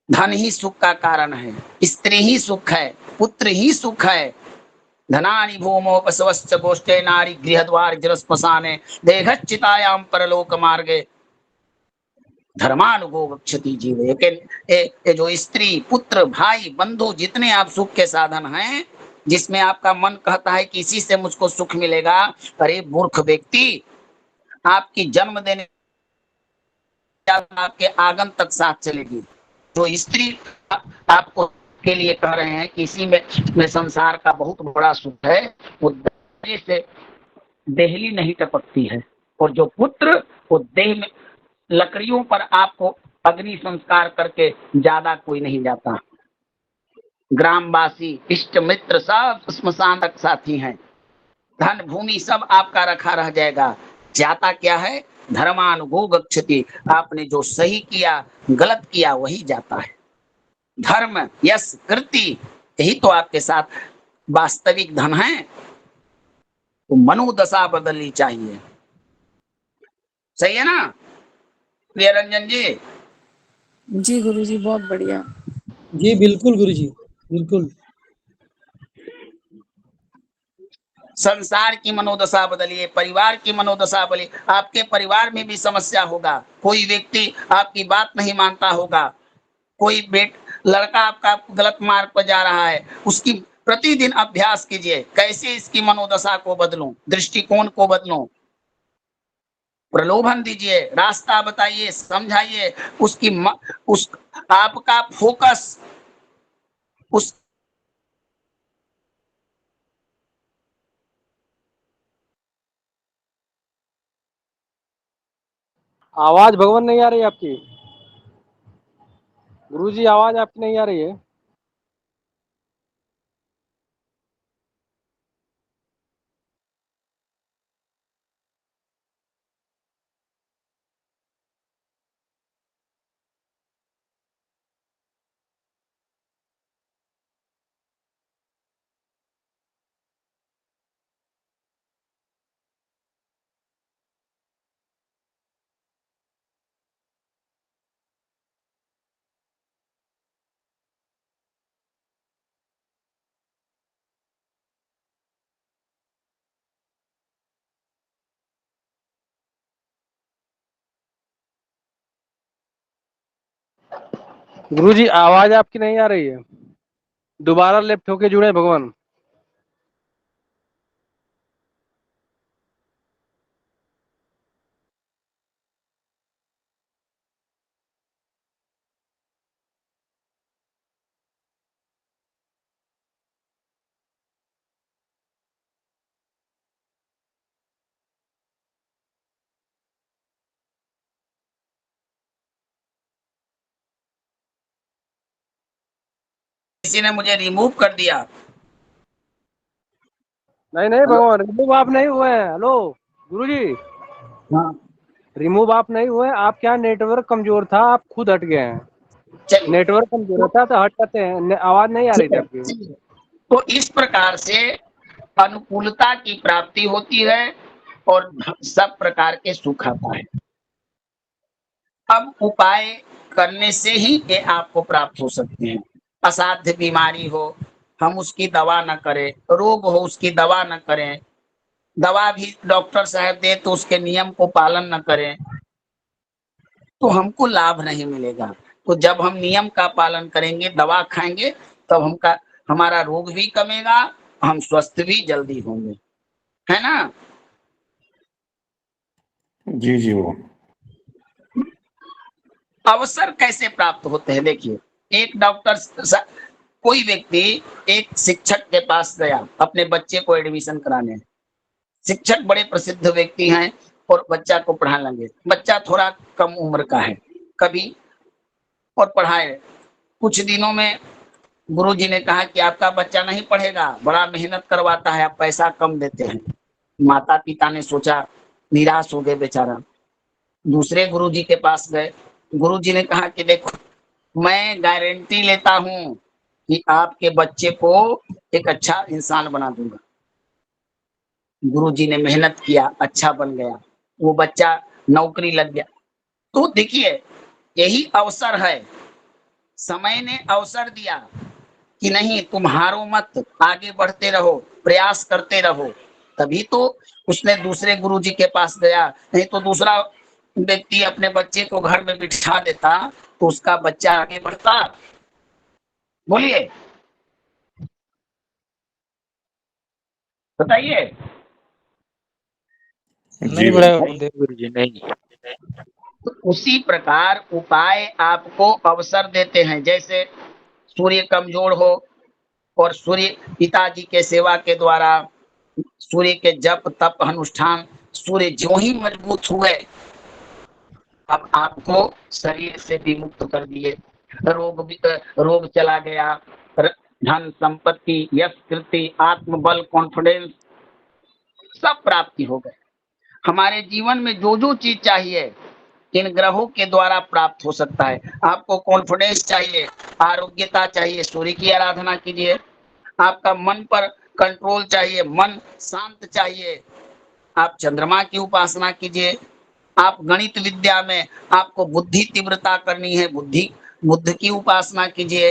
धन ही सुख का कारण है, स्त्री ही सुख है, पुत्र ही सुख है। धनानि भूमो बसवश्च गोष्ठे नारी गृहद्वार जलस्मशाने देहच्चितायाम परलोक मार्गे धर्मानुगो गच्छति जीव। ये जो स्त्री पुत्र भाई बंधु जितने आप सुख के साधन हैं, जिसमें आपका मन कहता है कि इसी से मुझको सुख मिलेगा, अरे मूर्ख व्यक्ति, आपकी जन्म देने आपके आगन तक साथ चलेगी। जो स्त्री आपको के लिए कह रहे हैं कि इसी में संसार का बहुत बड़ा सुख है, वो देह से देहली नहीं टपकती है, और जो पुत्र वो देह में लकड़ियों पर आपको अग्नि संस्कार करके ज्यादा कोई नहीं जाता। ग्रामवासी इष्ट मित्र सब स्मशान तक साथी हैं, धन भूमि सब आपका रखा रह जाएगा, जाता क्या है धर्मानुगो गच्छति। आपने जो सही किया गलत किया वही जाता है। धर्म यश कृति यही तो आपके साथ वास्तविक धन है। तो मनोदशा बदलनी चाहिए, सही है ना प्रिय रंजन जी? जी गुरुजी बहुत बढ़िया। जी बिल्कुल गुरुजी, बिल्कुल। संसार की मनोदशा बदलिए, परिवार की मनोदशा बदलिए। आपके परिवार में भी समस्या होगा, कोई व्यक्ति आपकी बात नहीं मानता होगा, कोई लड़का आपका गलत मार्ग पर जा रहा है, उसकी प्रतिदिन अभ्यास कीजिए, कैसे इसकी मनोदशा को बदलूं, दृष्टिकोण को बदलूं। प्रलोभन दीजिए, रास्ता बताइए, समझाइए, उस आपका फोकस उस आवाज भगवान नहीं आ रही आपकी गुरुजी, आवाज आपकी नहीं आ रही है। गुरुजी आवाज आपकी नहीं आ रही है, दोबारा लेफ्ट होके जुड़े भगवान। किसी ने मुझे रिमूव कर दिया। नहीं नहीं भगवान, रिमूव आप नहीं हुए हैं। हेलो गुरुजी, हाँ रिमूव आप नहीं हुए, आप क्या नेटवर्क कमजोर था, आप खुद हट गए हैं। चलिए, नेटवर्क कमजोर था तो हट जाते हैं, आवाज नहीं आ रही थी आपकी। तो इस प्रकार से अनुकूलता की प्राप्ति होती है और सब प्रकार के सुख आता है। अब उपाय करने से ही ये आपको प्राप्त हो सकते हैं। असाध्य बीमारी हो, हम उसकी दवा न करें, रोग हो उसकी दवा न करें, दवा भी डॉक्टर साहब दे तो उसके नियम को पालन न करें, तो हमको लाभ नहीं मिलेगा। तो जब हम नियम का पालन करेंगे, दवा खाएंगे, तब हमारा रोग भी कमेगा, हम स्वस्थ भी जल्दी होंगे, है ना? जी जी वो अवसर कैसे प्राप्त होते हैं? देखिए, एक डॉक्टर कोई व्यक्ति एक शिक्षक के पास गया अपने बच्चे को एडमिशन कराने। शिक्षक बड़े प्रसिद्ध व्यक्ति हैं और बच्चा को पढ़ाने लगे। बच्चा थोड़ा कम उम्र का है, कभी और पढ़ाए। कुछ दिनों में गुरुजी ने कहा कि आपका बच्चा नहीं पढ़ेगा, बड़ा मेहनत करवाता है, आप पैसा कम देते हैं। माता पिता ने सोचा, निराश हो गए बेचारा। दूसरे गुरुजी के पास गए। गुरुजी ने कहा कि देखो, मैं गारंटी लेता हूं कि आपके बच्चे को एक अच्छा इंसान बना दूंगा। गुरुजी ने मेहनत किया, अच्छा बन गया, वो बच्चा नौकरी लग गया। तो देखिए, यही अवसर है, समय ने अवसर दिया कि नहीं, तुम हारो मत, आगे बढ़ते रहो, प्रयास करते रहो। तभी तो उसने दूसरे गुरुजी के पास गया। नहीं तो दूसरा व्यक्ति अपने बच्चे को घर में बिठा देता तो उसका बच्चा आगे बढ़ता। बोलिए, बताइए। जी नहीं बढ़ेगा गुरुदेव गुरु जी, नहीं। तो उसी प्रकार उपाय आपको अवसर देते हैं। जैसे सूर्य कमजोर हो और सूर्य पिताजी के सेवा के द्वारा सूर्य के जप तप अनुष्ठान, सूर्य जो ही मजबूत हुए, अब आपको शरीर से विमुक्त कर दिए, रोग चला गया, धन संपत्ति, यश कीर्ति, आत्मबल, कॉन्फिडेंस सब प्राप्ति हो गए। हमारे जीवन में जो जो चीज चाहिए इन ग्रहों के द्वारा प्राप्त हो सकता है। आपको कॉन्फिडेंस चाहिए, आरोग्यता चाहिए, सूर्य की आराधना कीजिए। आपका मन पर कंट्रोल चाहिए, मन शांत चाहिए, आप चंद्रमा की उपासना कीजिए। आप गणित विद्या में आपको बुद्धि तीव्रता करनी है, बुद्ध की उपासना कीजिए।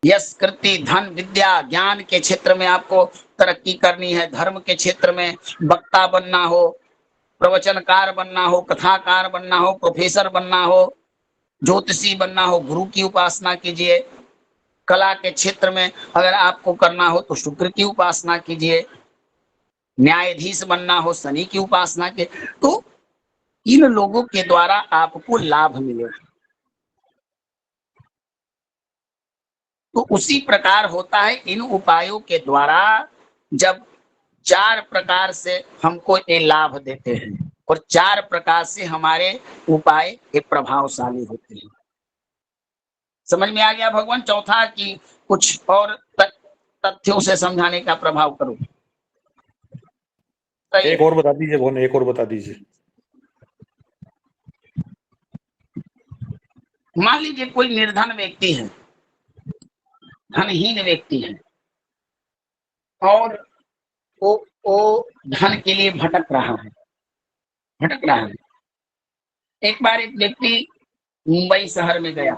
यश कीर्ति धन विद्या ज्ञान के क्षेत्र में आपको तरक्की करनी है। धर्म के क्षेत्र में वक्ता बनना हो, प्रवचनकार बनना हो, कथाकार बनना हो, प्रोफेसर बनना हो, ज्योतिषी बनना हो, गुरु की उपासना कीजिए। कला के क्षेत्र में अगर आपको करना हो तो शुक्र की उपासना कीजिए। न्यायाधीश बनना हो, शनि की उपासना के। तो इन लोगों के द्वारा आपको लाभ मिलेगा। तो उसी प्रकार होता है इन उपायों के द्वारा, जब 4 प्रकार से हमको ये लाभ देते हैं और 4 प्रकार से हमारे उपाय ये प्रभावशाली होते हैं। समझ में आ गया भगवान? चौथा की कुछ और तथ्यों से समझाने का प्रभाव करो। एक और बता दीजिए भगवान, एक और बता दीजिए। मान लीजिए कोई निर्धन व्यक्ति है, धनहीन व्यक्ति है और वो धन के लिए भटक रहा है। एक बार एक व्यक्ति मुंबई शहर में गया,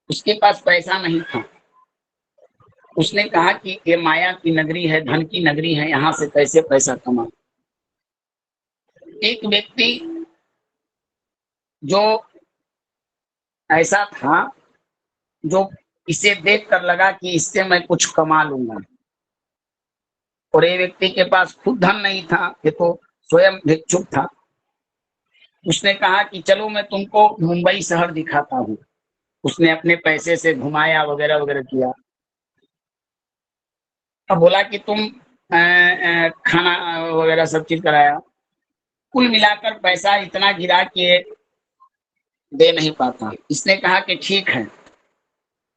उसके पास पैसा नहीं था। उसने कहा कि ये माया की नगरी है, धन की नगरी है, यहाँ से कैसे पैसा कमा। एक व्यक्ति जो ऐसा था, जो इसे देखकर लगा कि इससे मैं कुछ कमा लूंगा, और ये व्यक्ति के पास खुद धन नहीं था, ये तो स्वयं भिक्षुक था। उसने कहा कि चलो मैं तुमको मुंबई शहर दिखाता हूँ। उसने अपने पैसे से घुमाया वगैरह वगैरह किया। अब बोला कि तुम खाना वगैरह सब चीज कराया। कुल मिलाकर पैसा इतना गिरा कि दे नहीं पाता। इसने कहा कि ठीक है,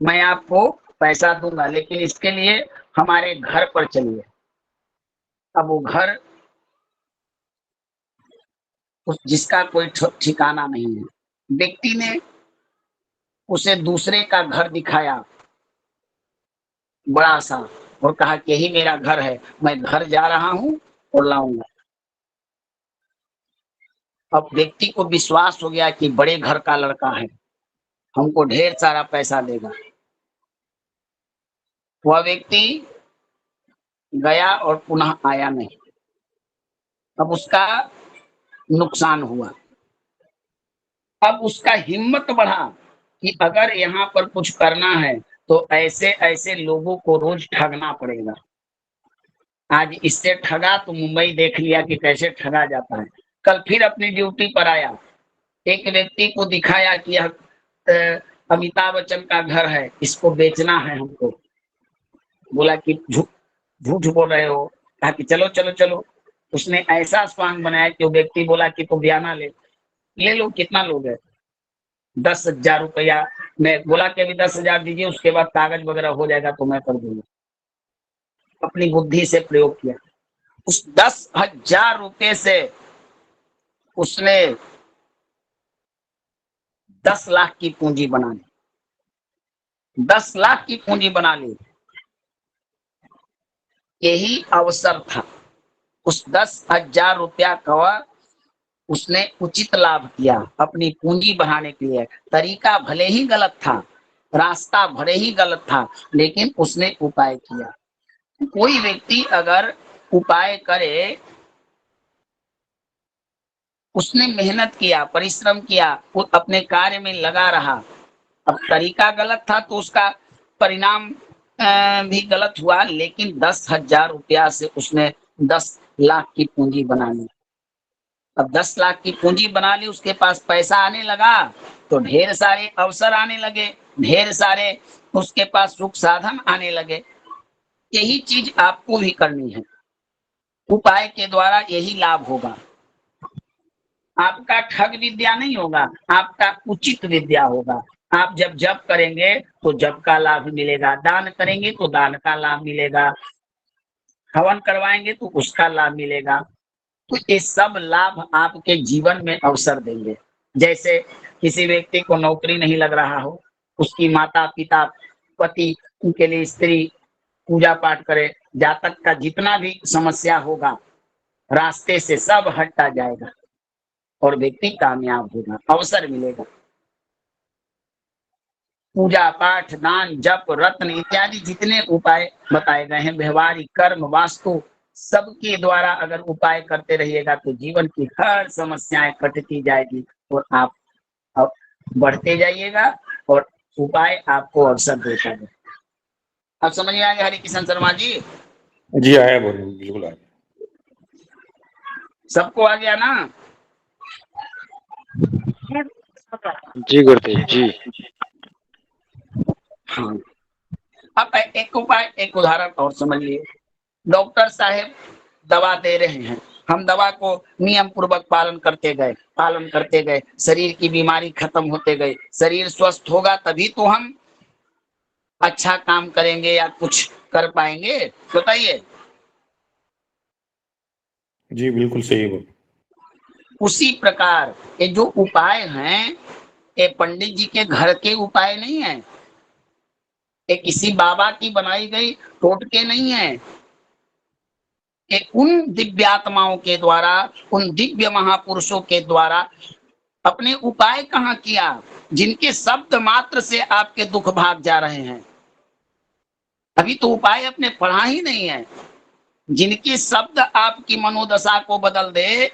मैं आपको पैसा दूंगा, लेकिन इसके लिए हमारे घर पर चलिए। अब वो घर जिसका कोई ठिकाना नहीं है, व्यक्ति ने उसे दूसरे का घर दिखाया बड़ा सा, और कहा कि यही मेरा घर है, मैं घर जा रहा हूं और लाऊंगा। अब व्यक्ति को विश्वास हो गया कि बड़े घर का लड़का है, हमको ढेर सारा पैसा देगा। वह व्यक्ति गया और पुनः आया नहीं। अब उसका नुकसान हुआ। अब उसका हिम्मत बढ़ा कि अगर यहाँ पर कुछ करना है तो ऐसे ऐसे लोगों को रोज ठगना पड़ेगा। आज इससे ठगा तो मुंबई देख लिया कि कैसे ठगा जाता है। कल फिर अपनी ड्यूटी पर आया, एक व्यक्ति को दिखाया कि यह अमिताभ बच्चन का घर है, इसको बेचना है हमको। बोला कि झूठ बोल रहे हो। कहा कि चलो चलो चलो। उसने ऐसा स्वांग बनाया कि वो व्यक्ति बोला कि तो बयाना ले लो। कितना लोग है? 10,000 रुपया। मैं बोला कि अभी 10,000 दीजिए, उसके बाद कागज वगैरह हो जाएगा तो मैं कर दूंगा। अपनी बुद्धि से प्रयोग किया। उस 10,000 रुपए से उसने 10 लाख की पूंजी बना ली, 10 लाख की पूंजी बना ली। यही अवसर था। उस 10,000 रुपया का उसने उचित लाभ किया अपनी पूंजी बढ़ाने के लिए। तरीका भले ही गलत था, रास्ता भले ही गलत था, लेकिन उसने उपाय किया। कोई व्यक्ति अगर उपाय करे, उसने मेहनत किया, परिश्रम किया, वो अपने कार्य में लगा रहा, अब तरीका गलत था तो उसका परिणाम भी गलत हुआ, लेकिन 10,000 रुपया से उसने 10 लाख की पूंजी बना ली। अब 10 लाख की पूंजी बना ली, उसके पास पैसा आने लगा तो ढेर सारे अवसर आने लगे, ढेर सारे उसके पास सुख साधन आने लगे। यही चीज आपको भी करनी है। उपाय के द्वारा यही लाभ होगा। आपका ठग विद्या नहीं होगा, आपका उचित विद्या होगा। आप जब जप करेंगे तो जप का लाभ मिलेगा, दान करेंगे तो दान का लाभ मिलेगा, हवन करवाएंगे तो उसका लाभ मिलेगा। तो ये सब लाभ आपके जीवन में अवसर देंगे। जैसे किसी व्यक्ति को नौकरी नहीं लग रहा हो, उसकी माता पिता, पति, उनके लिए स्त्री पूजा पाठ करे, जातक का जितना भी समस्या होगा रास्ते से सब हटता जाएगा और व्यक्ति कामयाब होगा, अवसर मिलेगा। पूजा पाठ, दान, जप, रत्न इत्यादि जितने उपाय बताए गए हैं, व्यवहारिक कर्म, वास्तु, सबके द्वारा अगर उपाय करते रहिएगा तो जीवन की हर समस्याएं कटती जाएगी और आप बढ़ते जाइएगा और उपाय आपको अवसर देता है। अब समझ में आ गया हरि किशन शर्मा जी? जी आया, बोलिए, बिल्कुल आया। सबको आ गया ना? जी गुरुदेव जी। हाँ, अब एक उपाय, एक उदाहरण और समझ लिए। डॉक्टर साहब दवा दे रहे हैं, हम दवा को नियम पूर्वक पालन करते गए, शरीर की बीमारी खत्म होते गए। शरीर स्वस्थ होगा तभी तो हम अच्छा काम करेंगे या कुछ कर पाएंगे, बताइए। जी बिल्कुल सही बोल। उसी प्रकार ये जो उपाय हैं, ये पंडित जी के घर के उपाय नहीं है, ये किसी बाबा की बनाई गई टोटके नहीं है। ये उन दिव्यात्माओं के द्वारा, उन दिव्य महापुरुषों के द्वारा अपने उपाय कहाँ किया, जिनके शब्द मात्र से आपके दुख भाग जा रहे हैं। अभी तो उपाय अपने पढ़ा ही नहीं है। जिनके शब्द आपकी मनोदशा को बदल दे,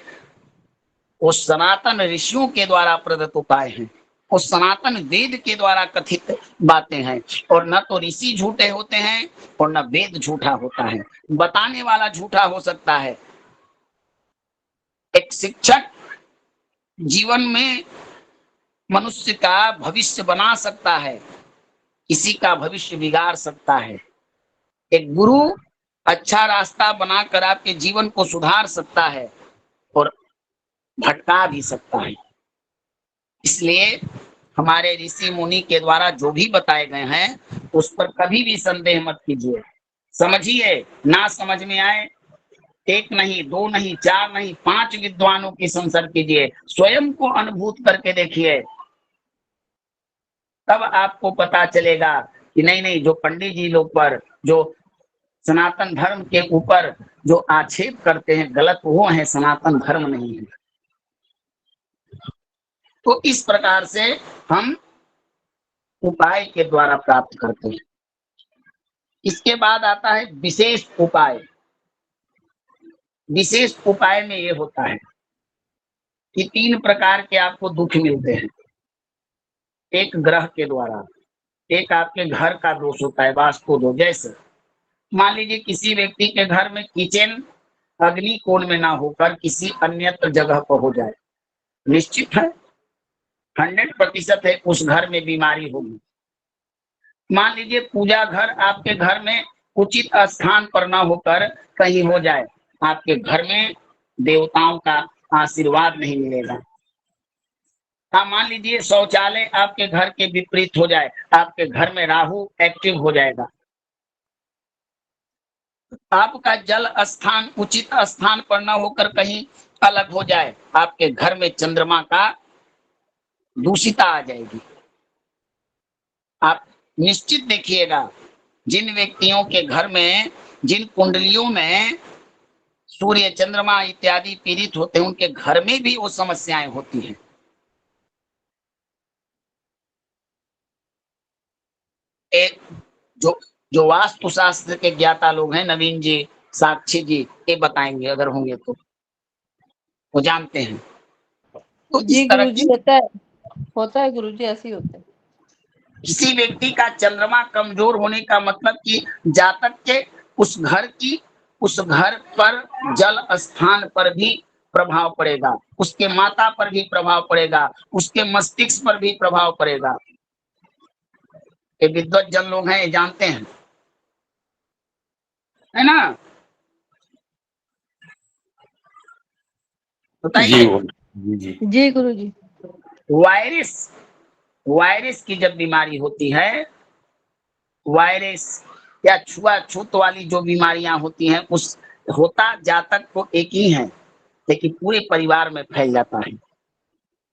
वो सनातन ऋषियों के द्वारा प्रदत्त उपाय हैं, वो सनातन वेद के द्वारा कथित बातें हैं। और न तो ऋषि झूठे होते हैं और न वेद झूठा होता है, बताने वाला झूठा हो सकता है। एक शिक्षक जीवन में मनुष्य का भविष्य बना सकता है, किसी का भविष्य बिगाड़ सकता है। एक गुरु अच्छा रास्ता बनाकर आपके जीवन को सुधार सकता है और भटका भी सकता है। इसलिए हमारे ऋषि मुनि के द्वारा जो भी बताए गए हैं उस पर कभी भी संदेह मत कीजिए, समझिए। ना समझ में आए, एक नहीं, दो नहीं, चार नहीं, 5 विद्वानों की संसर्ग कीजिए, स्वयं को अनुभूत करके देखिए, तब आपको पता चलेगा कि नहीं, जो पंडित जी लोग पर, जो सनातन धर्म के ऊपर जो आक्षेप करते हैं गलत, वो है, सनातन धर्म नहीं है। तो इस प्रकार से हम उपाय के द्वारा प्राप्त करते हैं। इसके बाद आता है विशेष उपाय। विशेष उपाय में ये होता है कि 3 प्रकार के आपको दुख मिलते हैं। एक ग्रह के द्वारा, एक आपके घर का दोष होता है, वास्तु दोष। जैसे मान लीजिए किसी व्यक्ति के घर में किचन अग्नि कोण में ना होकर किसी अन्यत्र जगह पर हो जाए, निश्चित है 100% है उस घर में बीमारी होगी। मान लीजिए पूजा घर आपके घर में उचित स्थान पर ना होकर कहीं हो जाए, आपके घर में देवताओं का आशीर्वाद नहीं मिलेगा। हाँ, मान लीजिए शौचालय आपके घर के विपरीत हो जाए, आपके घर में राहु एक्टिव हो जाएगा। आपका जल स्थान उचित स्थान पर न होकर कहीं अलग हो जाए, आपके घर में चंद्रमा का दूषिता आ जाएगी। आप निश्चित देखिएगा, जिन व्यक्तियों के घर में, जिन कुंडलियों में सूर्य चंद्रमा इत्यादि पीड़ित होते हैं, उनके घर में भी वो समस्याएं होती हैं। एक जो जो वास्तुशास्त्र के ज्ञाता लोग हैं, नवीन जी, साक्षी जी, ये बताएंगे अगर होंगे तो, वो जानते हैं। तो जी इस तरह गुरुजी, की होता है गुरुजी, ऐसे ही होता है। किसी व्यक्ति का चंद्रमा कमजोर होने का मतलब कि जातक के उस घर पर जल स्थान पर भी प्रभाव पड़ेगा, उसके माता पर भी प्रभाव पड़ेगा, उसके मस्तिष्क पर भी प्रभाव पड़ेगा। ये विद्वत जन लोग हैं, ये जानते हैं, है ना? जी बताइए। मोहन जी। जी गुरुजी। वायरस वायरस की जब बीमारी होती है, वायरस या छुआछूत वाली जो बीमारियां होती हैं, उस होता जातक को एक ही है, लेकिन पूरे परिवार में फैल जाता है।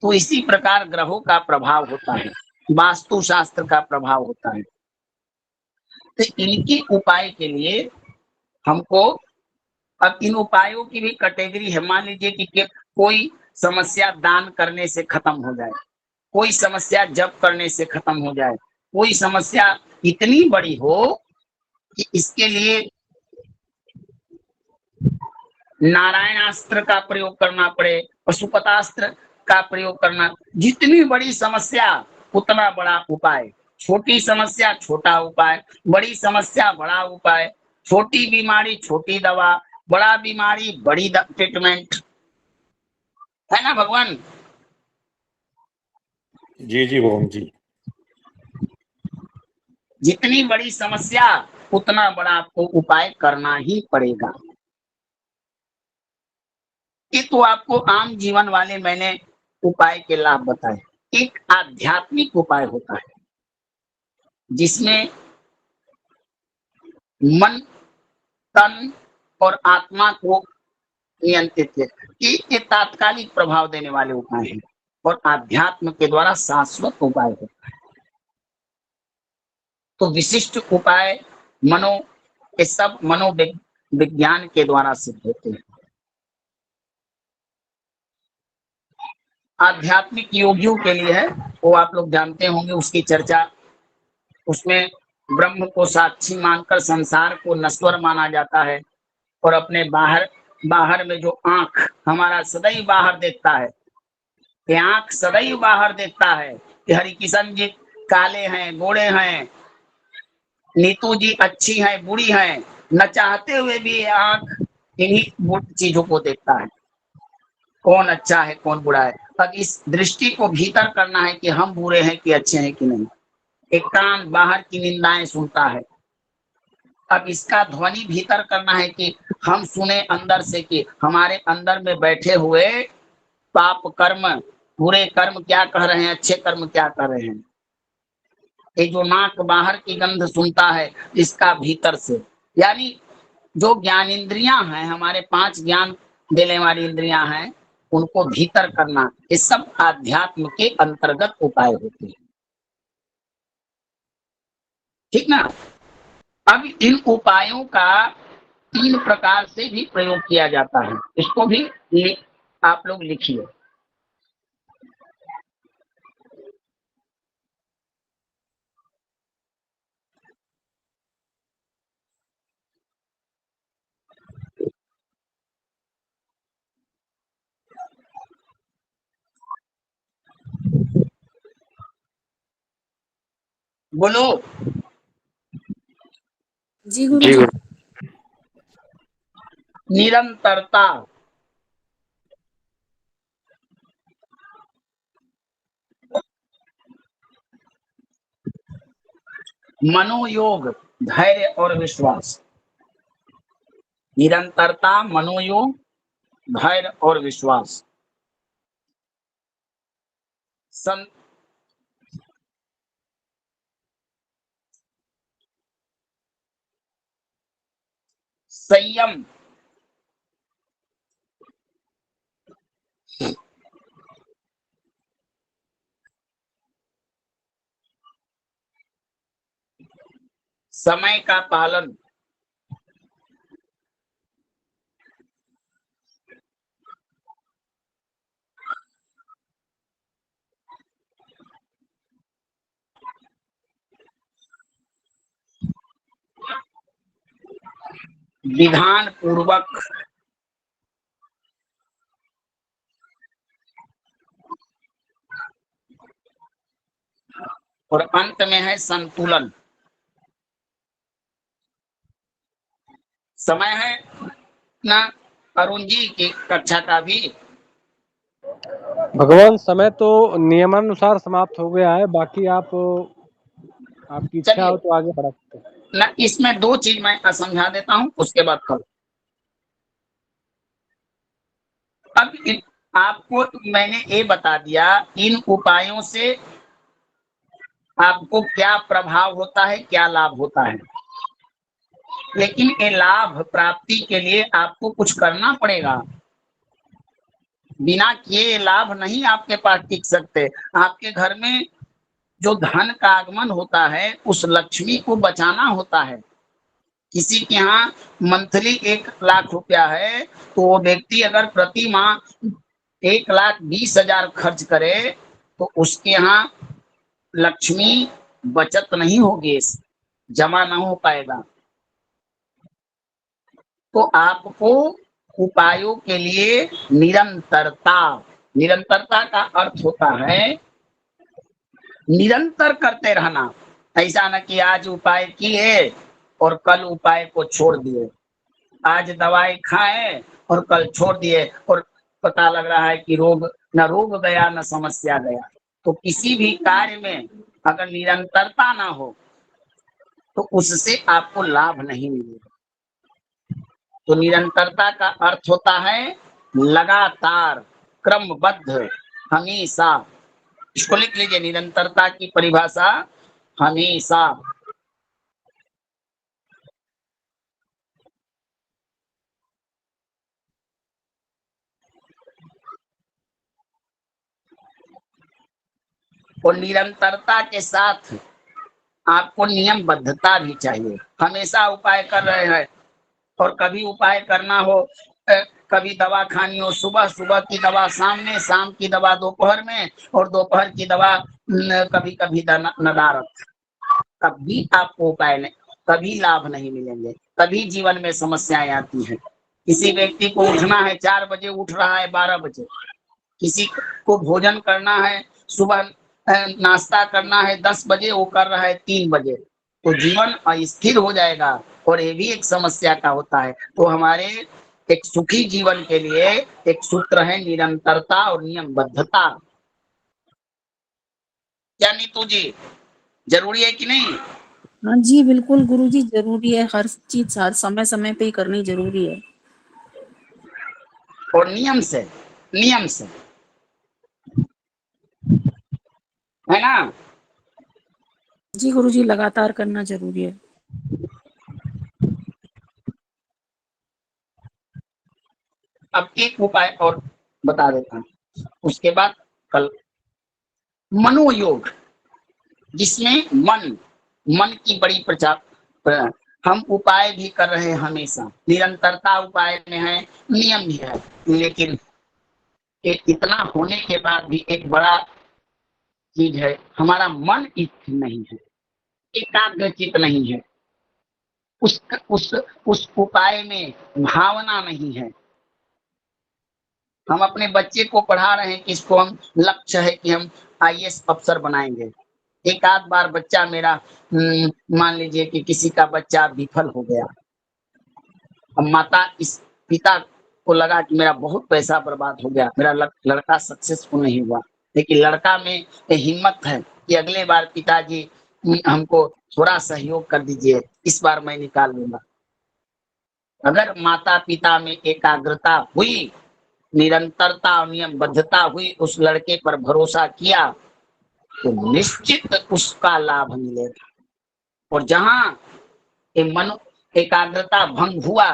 तो इसी प्रकार ग्रहों का प्रभाव होता है, वास्तु शास्त्र का प्रभाव होता है। तो इनके उपाय के लिए हमको, अब इन उपायों की भी कैटेगरी है। मान लीजिए कि कोई समस्या दान करने से खत्म हो जाए, कोई समस्या जप करने से खत्म हो जाए, कोई समस्या इतनी बड़ी हो कि इसके लिए नारायणास्त्र का प्रयोग करना पड़े, पशुपतास्त्र का प्रयोग करना। जितनी बड़ी समस्या उतना बड़ा उपाय, छोटी समस्या छोटा उपाय, बड़ी समस्या बड़ा उपाय, छोटी बीमारी छोटी दवा, बड़ा बीमारी बड़ी ट्रीटमेंट, है ना भगवान? जी मोहन जी। जितनी बड़ी समस्या उतना बड़ा आपको उपाय करना ही पड़ेगा। ये तो आपको आम जीवन वाले मैंने उपाय के लाभ बताए। एक आध्यात्मिक उपाय होता है जिसमें मन, तन और आत्मा को नियंत्रित है। ये तात्कालिक प्रभाव देने वाले उपाय हैं, और आध्यात्म के द्वारा शाश्वत उपाय होता है। तो विशिष्ट उपाय ये सब मनोविज्ञान के द्वारा सिद्ध होते हैं। आध्यात्मिक योगियों के लिए है, वो आप लोग जानते होंगे, उसकी चर्चा। उसमें ब्रह्म को साक्षी मानकर संसार को नश्वर माना जाता है, और अपने बाहर में जो आंख हमारा सदैव बाहर देखता है, ये आंख सदैव बाहर देखता है कि हरिकिशन जी काले हैं, गोरे हैं, नीतू जी अच्छी हैं, बुरी हैं, न चाहते हुए भी ये आंख इन्हीं चीजों को देखता है, कौन अच्छा है कौन बुरा है। अब इस दृष्टि को भीतर करना है कि हम बुरे हैं कि अच्छे हैं कि नहीं। एक कान बाहर की निंदाएं सुनता है, अब इसका ध्वनि भीतर करना है कि हम सुने अंदर से कि हमारे अंदर में बैठे हुए पाप कर्म, बुरे कर्म क्या कह रहे हैं, अच्छे कर्म क्या कह रहे हैं। ये जो नाक बाहर की गंध सुनता है, इसका भीतर से, यानी जो ज्ञान इंद्रियां हैं, हमारे 5 ज्ञान देने वाली इंद्रियां हैं, उनको भीतर करना, ये सब आध्यात्म के अंतर्गत उपाय होते हैं। ठीक ना? अब इन उपायों का 3 प्रकार से भी प्रयोग किया जाता है, इसको भी आप लोग लिखिए। बोलो। जी गुरुजी। निरंतरता, मनोयोग, धैर्य और विश्वास। निरंतरता, मनोयोग, धैर्य और विश्वास। संयम, समय का पालन, विधान पूर्वक, और अंत में है संतुलन। समय है ना अरुण जी की कक्षा का भी? भगवान समय तो नियमानुसार समाप्त हो गया है, बाकी आप आपकी इच्छा हो तो आगे बढ़ा सकते हैं। ना, इसमें दो चीज मैं समझा देता हूं, उसके बाद करो। अब आपको मैंने ये बता दिया इन उपायों से आपको क्या प्रभाव होता है, क्या लाभ होता है, लेकिन ये लाभ प्राप्ति के लिए आपको कुछ करना पड़ेगा। बिना किए लाभ नहीं आपके पास टिक सकते। आपके घर में जो धन का आगमन होता है उस लक्ष्मी को बचाना होता है। किसी के यहाँ मंथली 1,00,000 रुपया है तो वो व्यक्ति अगर प्रति माह 1,20,000 खर्च करे तो उसके यहाँ लक्ष्मी बचत नहीं होगी, जमा ना हो पाएगा। तो आपको उपायों के लिए निरंतरता, निरंतरता का अर्थ होता है निरंतर करते रहना। ऐसा न कि आज उपाय किए और कल उपाय को छोड़ दिए, आज दवाई खाए और कल छोड़ दिए और पता लग रहा है कि न रोग गया न समस्या गया। तो किसी भी कार्य में अगर निरंतरता ना हो तो उससे आपको लाभ नहीं मिलेगा। तो निरंतरता का अर्थ होता है लगातार, क्रमबद्ध, हमेशा। इसको लिख लीजिए, निरंतरता की परिभाषा हमेशा। और निरंतरता के साथ आपको नियमबद्धता भी चाहिए। हमेशा उपाय कर रहे हैं और कभी उपाय करना हो, कभी दवा खानी हो, सुबह सुबह की दवा शाम में, शाम की दवा दोपहर में और दोपहर की दवा कभी कभी नदारत, कभी आपको उपाय नहीं, कभी लाभ नहीं मिलेंगे, कभी जीवन में समस्याएं आती हैं। किसी व्यक्ति को उठना है 4 बजे, उठ रहा है 12 बजे। किसी को भोजन करना है, सुबह नाश्ता करना है 10 बजे, वो कर रहा है 3 बजे, तो जीवन अस्थिर हो जाएगा और ये भी एक समस्या का होता है। तो हमारे एक सुखी जीवन के लिए एक सूत्र है निरंतरता और नियमबद्धता। क्या नीतू जी, जरूरी है कि नहीं? हाँ जी बिल्कुल गुरुजी, जरूरी है। हर चीज हर समय समय पे ही करनी जरूरी है। और नियम से है ना? जी गुरुजी, लगातार करना जरूरी है। अब एक उपाय और बता देता हूं, उसके बाद कल मनोयोग, जिसमें मन की बड़ी प्रचार। हम उपाय भी कर रहे हैं हमेशा, निरंतरता उपाय में है, नियम भी है, लेकिन इतना होने के बाद भी एक बड़ा चीज है, हमारा मन स्थिर नहीं है, एकाग्रचित नहीं है, उस उपाय में भावना नहीं है। हम अपने बच्चे को पढ़ा रहे हैं कि इसको हम लक्ष्य है कि हम IAS अफसर बनाएंगे। एक आध बार बच्चा मेरा मान लीजिए कि किसी का बच्चा विफल हो गया, अब इस पिता को लगा कि मेरा बहुत पैसा बर्बाद हो गया, मेरा लड़का सक्सेसफुल नहीं हुआ, लेकिन लड़का में हिम्मत है कि अगले बार पिताजी हमको थोड़ा सहयोग कर दीजिए, इस बार मैं निकाल लूंगा। अगर माता पिता में एकाग्रता हुई, निरंतरता और नियमबद्धता हुई, उस लड़के पर भरोसा किया तो निश्चित उसका लाभ मिलेगा। और जहां मन एकाग्रता भंग हुआ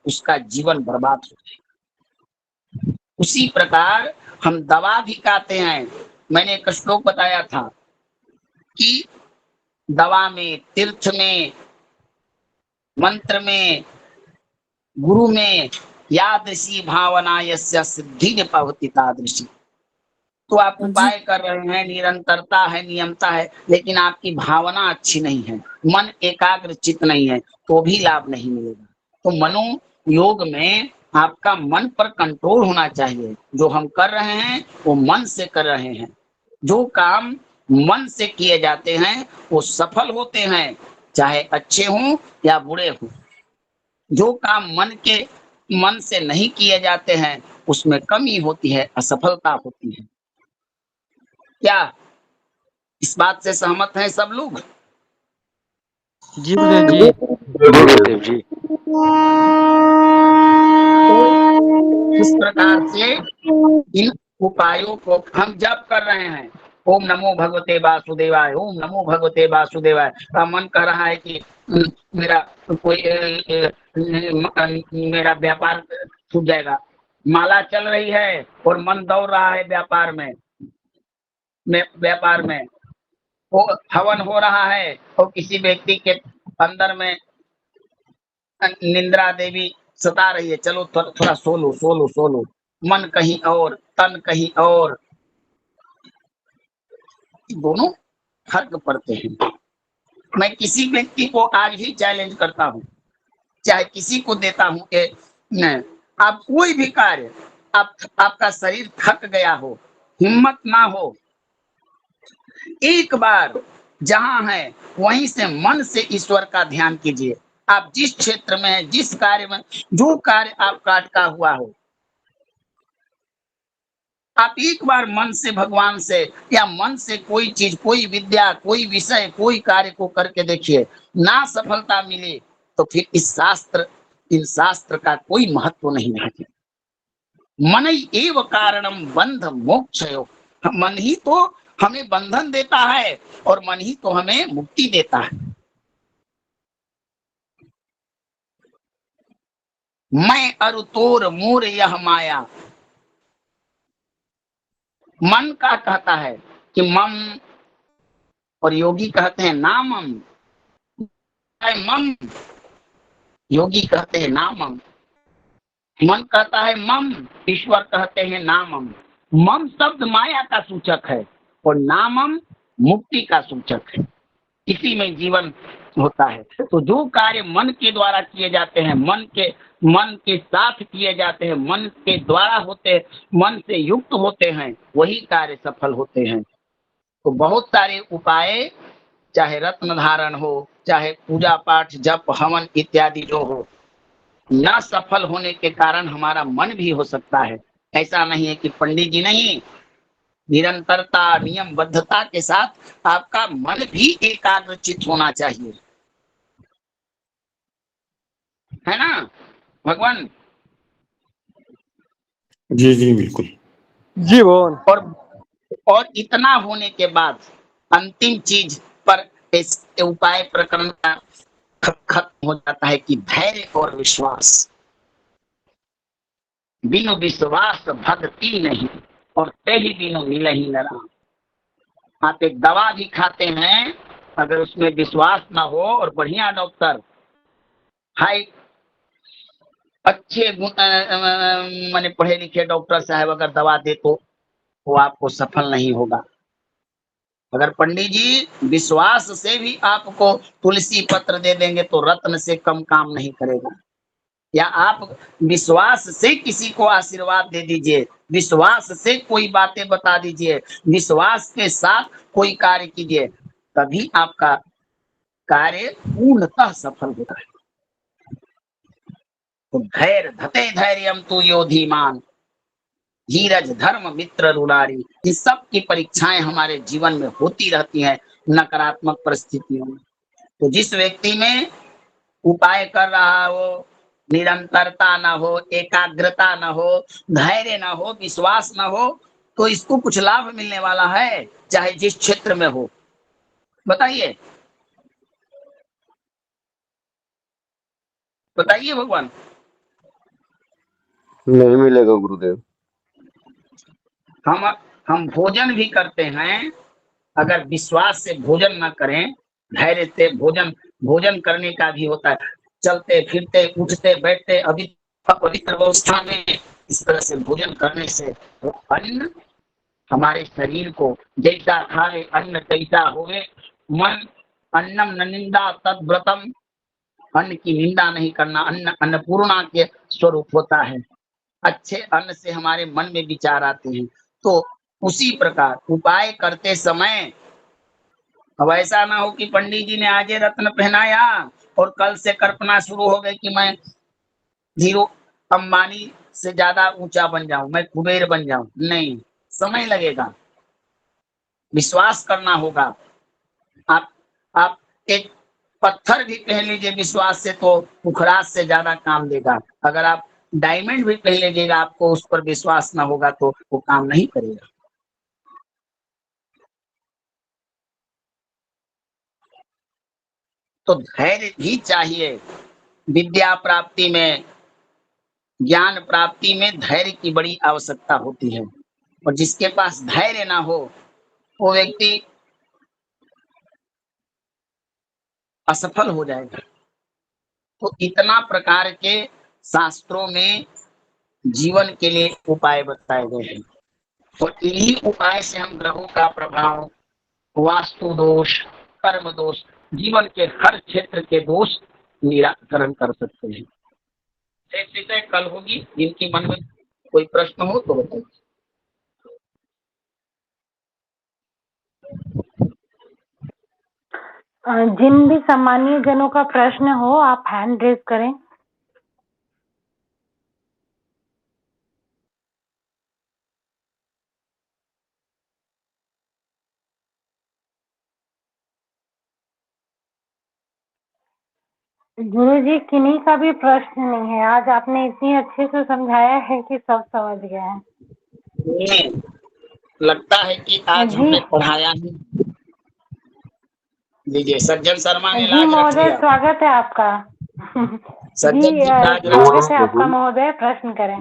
उसका जीवन बर्बाद हो जाएगा। उसी प्रकार हम दवा भी खाते हैं। मैंने एक श्लोक बताया था कि दवा में, तीर्थ में, मंत्र में, गुरु में यादृशी भावना यस्य सिद्धि न पवति तादृशी। तो आप जी उपाय कर रहे हैं, निरंतरता है, नियमता है, लेकिन आपकी भावना अच्छी नहीं है, मन एकाग्र चित नहीं है, तो भी लाभ नहीं मिलेगा। तो मनो योग में आपका मन पर कंट्रोल होना चाहिए। जो हम कर रहे हैं वो मन से कर रहे हैं। जो काम मन से किए जाते हैं वो सफल होते हैं, चाहे अच्छे हों या बुरे हों। जो काम मन से नहीं किए जाते हैं उसमें कमी होती है, असफलता होती है। क्या इस बात से सहमत हैं सब लोग? जी गुरुदेव जी। गुरुदेव जी। तो इस प्रकार से इन उपायों को हम जब कर रहे हैं, ओम नमो भगवते वासुदेवाय, ओम नमो भगवते वासुदेवाय, मन कह रहा है कि मेरा कोई मेरा व्यापार छूट जाएगा। माला चल रही है और मन दौड़ रहा है व्यापार में वो हवन हो रहा है और किसी व्यक्ति के अंदर में निंद्रा देवी सता रही है, चलो थोड़ा सो लो, मन कहीं और, तन कहीं और, दोनों फर्क पड़ते हैं। मैं किसी व्यक्ति को आज ही चैलेंज करता हूँ, चाहे किसी को देता हूँ कि नहीं, आप कोई भी कार्य, आपका शरीर थक गया हो, हिम्मत ना हो, एक बार जहां है वहीं से मन से ईश्वर का ध्यान कीजिए। आप जिस क्षेत्र में है, जिस कार्य में, जो कार्य आपका अटका हुआ हो, आप एक बार मन से भगवान से या मन से कोई चीज, कोई विद्या, कोई विषय, कोई कार्य को करके देखिए। ना सफलता मिले तो फिर इन शास्त्र का कोई महत्व नहीं रहे। मन एव कारणम बंध मोक्षयो, मन ही तो हमें बंधन देता है और मन ही तो हमें मुक्ति देता है। मैं अरु तोर मोर यह माया, मन का कहता है कि मम, और योगी कहते हैं नामम, मम, योगी कहते हैं नामम। मन कहता है मम, ईश्वर कहते हैं नामम। मम शब्द माया का सूचक है और नामम मुक्ति का सूचक है। इसी में जीवन होता है। तो जो कार्य मन के द्वारा किए जाते हैं, मन के साथ किए जाते हैं, मन के द्वारा होते, मन से युक्त होते हैं, वही कार्य सफल होते हैं। तो बहुत सारे उपाय, चाहे रत्न धारण हो, चाहे पूजा पाठ, जप, हवन इत्यादि जो हो, न सफल होने के कारण हमारा मन भी हो सकता है। ऐसा नहीं है कि पंडित जी नहीं, निरंतरता, नियमबद्धता के साथ आपका मन भी एकाग्रचित होना चाहिए, है ना भगवान? जी जी बिल्कुल। जी भगवान। और इतना होने के बाद अंतिम चीज पर इस उपाय प्रकरण का खत्म हो जाता है कि धैर्य और विश्वास। बिनु विश्वास भक्ति नहीं, और तेहि बिनु मिलहि न राम। आप एक दवा भी खाते हैं, अगर उसमें विश्वास ना हो, और बढ़िया डॉक्टर, हाई अच्छे माने पढ़े लिखे डॉक्टर साहब अगर दवा दे तो वो आपको सफल नहीं होगा। अगर पंडित जी विश्वास से भी आपको तुलसी पत्र दे देंगे तो रत्न से कम काम नहीं करेगा। या आप विश्वास से किसी को आशीर्वाद दे दीजिए, विश्वास से कोई बातें बता दीजिए, विश्वास के साथ कोई कार्य कीजिए, तभी आपका कार्य पूर्णतः सफल होता है। तो धैर्य धते धैर्यम तु योधीमान, धीरज धर्म मित्र रुलारी, इन सब की परीक्षाएं हमारे जीवन में होती रहती हैं नकारात्मक परिस्थितियों में। तो जिस व्यक्ति में उपाय कर रहा हो, निरंतरता ना हो, एकाग्रता ना हो, धैर्य ना हो, विश्वास ना हो, तो इसको कुछ लाभ मिलने वाला है, चाहे जिस क्षेत्र में हो। बताइए बताइए भगवान। नहीं मिलेगा गुरुदेव। हम भोजन भी करते हैं, अगर विश्वास से भोजन न करें, धैर्य से भोजन करने का भी होता है। चलते फिरते उठते बैठते अभी पवित्र अवस्था में इस तरह से भोजन करने से तो अन्न हमारे शरीर को जैसा खाए अन्न तैसा होवे। मन अन्नम न निंदा तद व्रतम, अन्न की निंदा नहीं करना, अन्न अन्नपूर्णा के स्वरूप होता है। अच्छे अन्न से हमारे मन में विचार आते हैं। तो उसी प्रकार उपाय करते समय अब ऐसा ना हो कि पंडित जी ने आज रत्न पहनाया और कल से कल्पना शुरू हो गई कि मैं धीरो अंबानी से ज्यादा ऊंचा बन जाऊं, मैं कुबेर बन जाऊं। नहीं, समय लगेगा, विश्वास करना होगा। आप एक पत्थर भी पहन लीजिए विश्वास से तो पुखराज से ज्यादा काम देगा। अगर आप डायमंड भी पहन लीजिएगा, आपको उस पर विश्वास ना होगा तो वो काम नहीं करेगा। तो धैर्य भी चाहिए विद्या प्राप्ति में, ज्ञान प्राप्ति में धैर्य की बड़ी आवश्यकता होती है। और जिसके पास धैर्य ना हो वो व्यक्ति असफल हो जाएगा। तो इतना प्रकार के शास्त्रों में जीवन के लिए उपाय बताए गए हैं और इन्हीं उपाय से हम ग्रहों का प्रभाव, वास्तु दोष, कर्म दोष, जीवन के हर क्षेत्र के दोष निराकरण कर सकते हैं। जैसे कल होगी, जिनकी मन में कोई प्रश्न हो तो बताइए। जिन भी सामान्य जनों का प्रश्न हो आप हैंड रेज करें। गुरुजी किन्हीं का भी प्रश्न नहीं है, आज आपने इतनी अच्छे से समझाया है कि सब समझ गए हैं। लगता है कि आज जी। हमने पढ़ाया ही। लीजिए सज्जन शर्मा ने जी लाज रख महोदय, लिया। स्वागत है आपका। सज्जन जी जी लाज रख स्वागत है लिया। आपका महोदय, प्रश्न करें।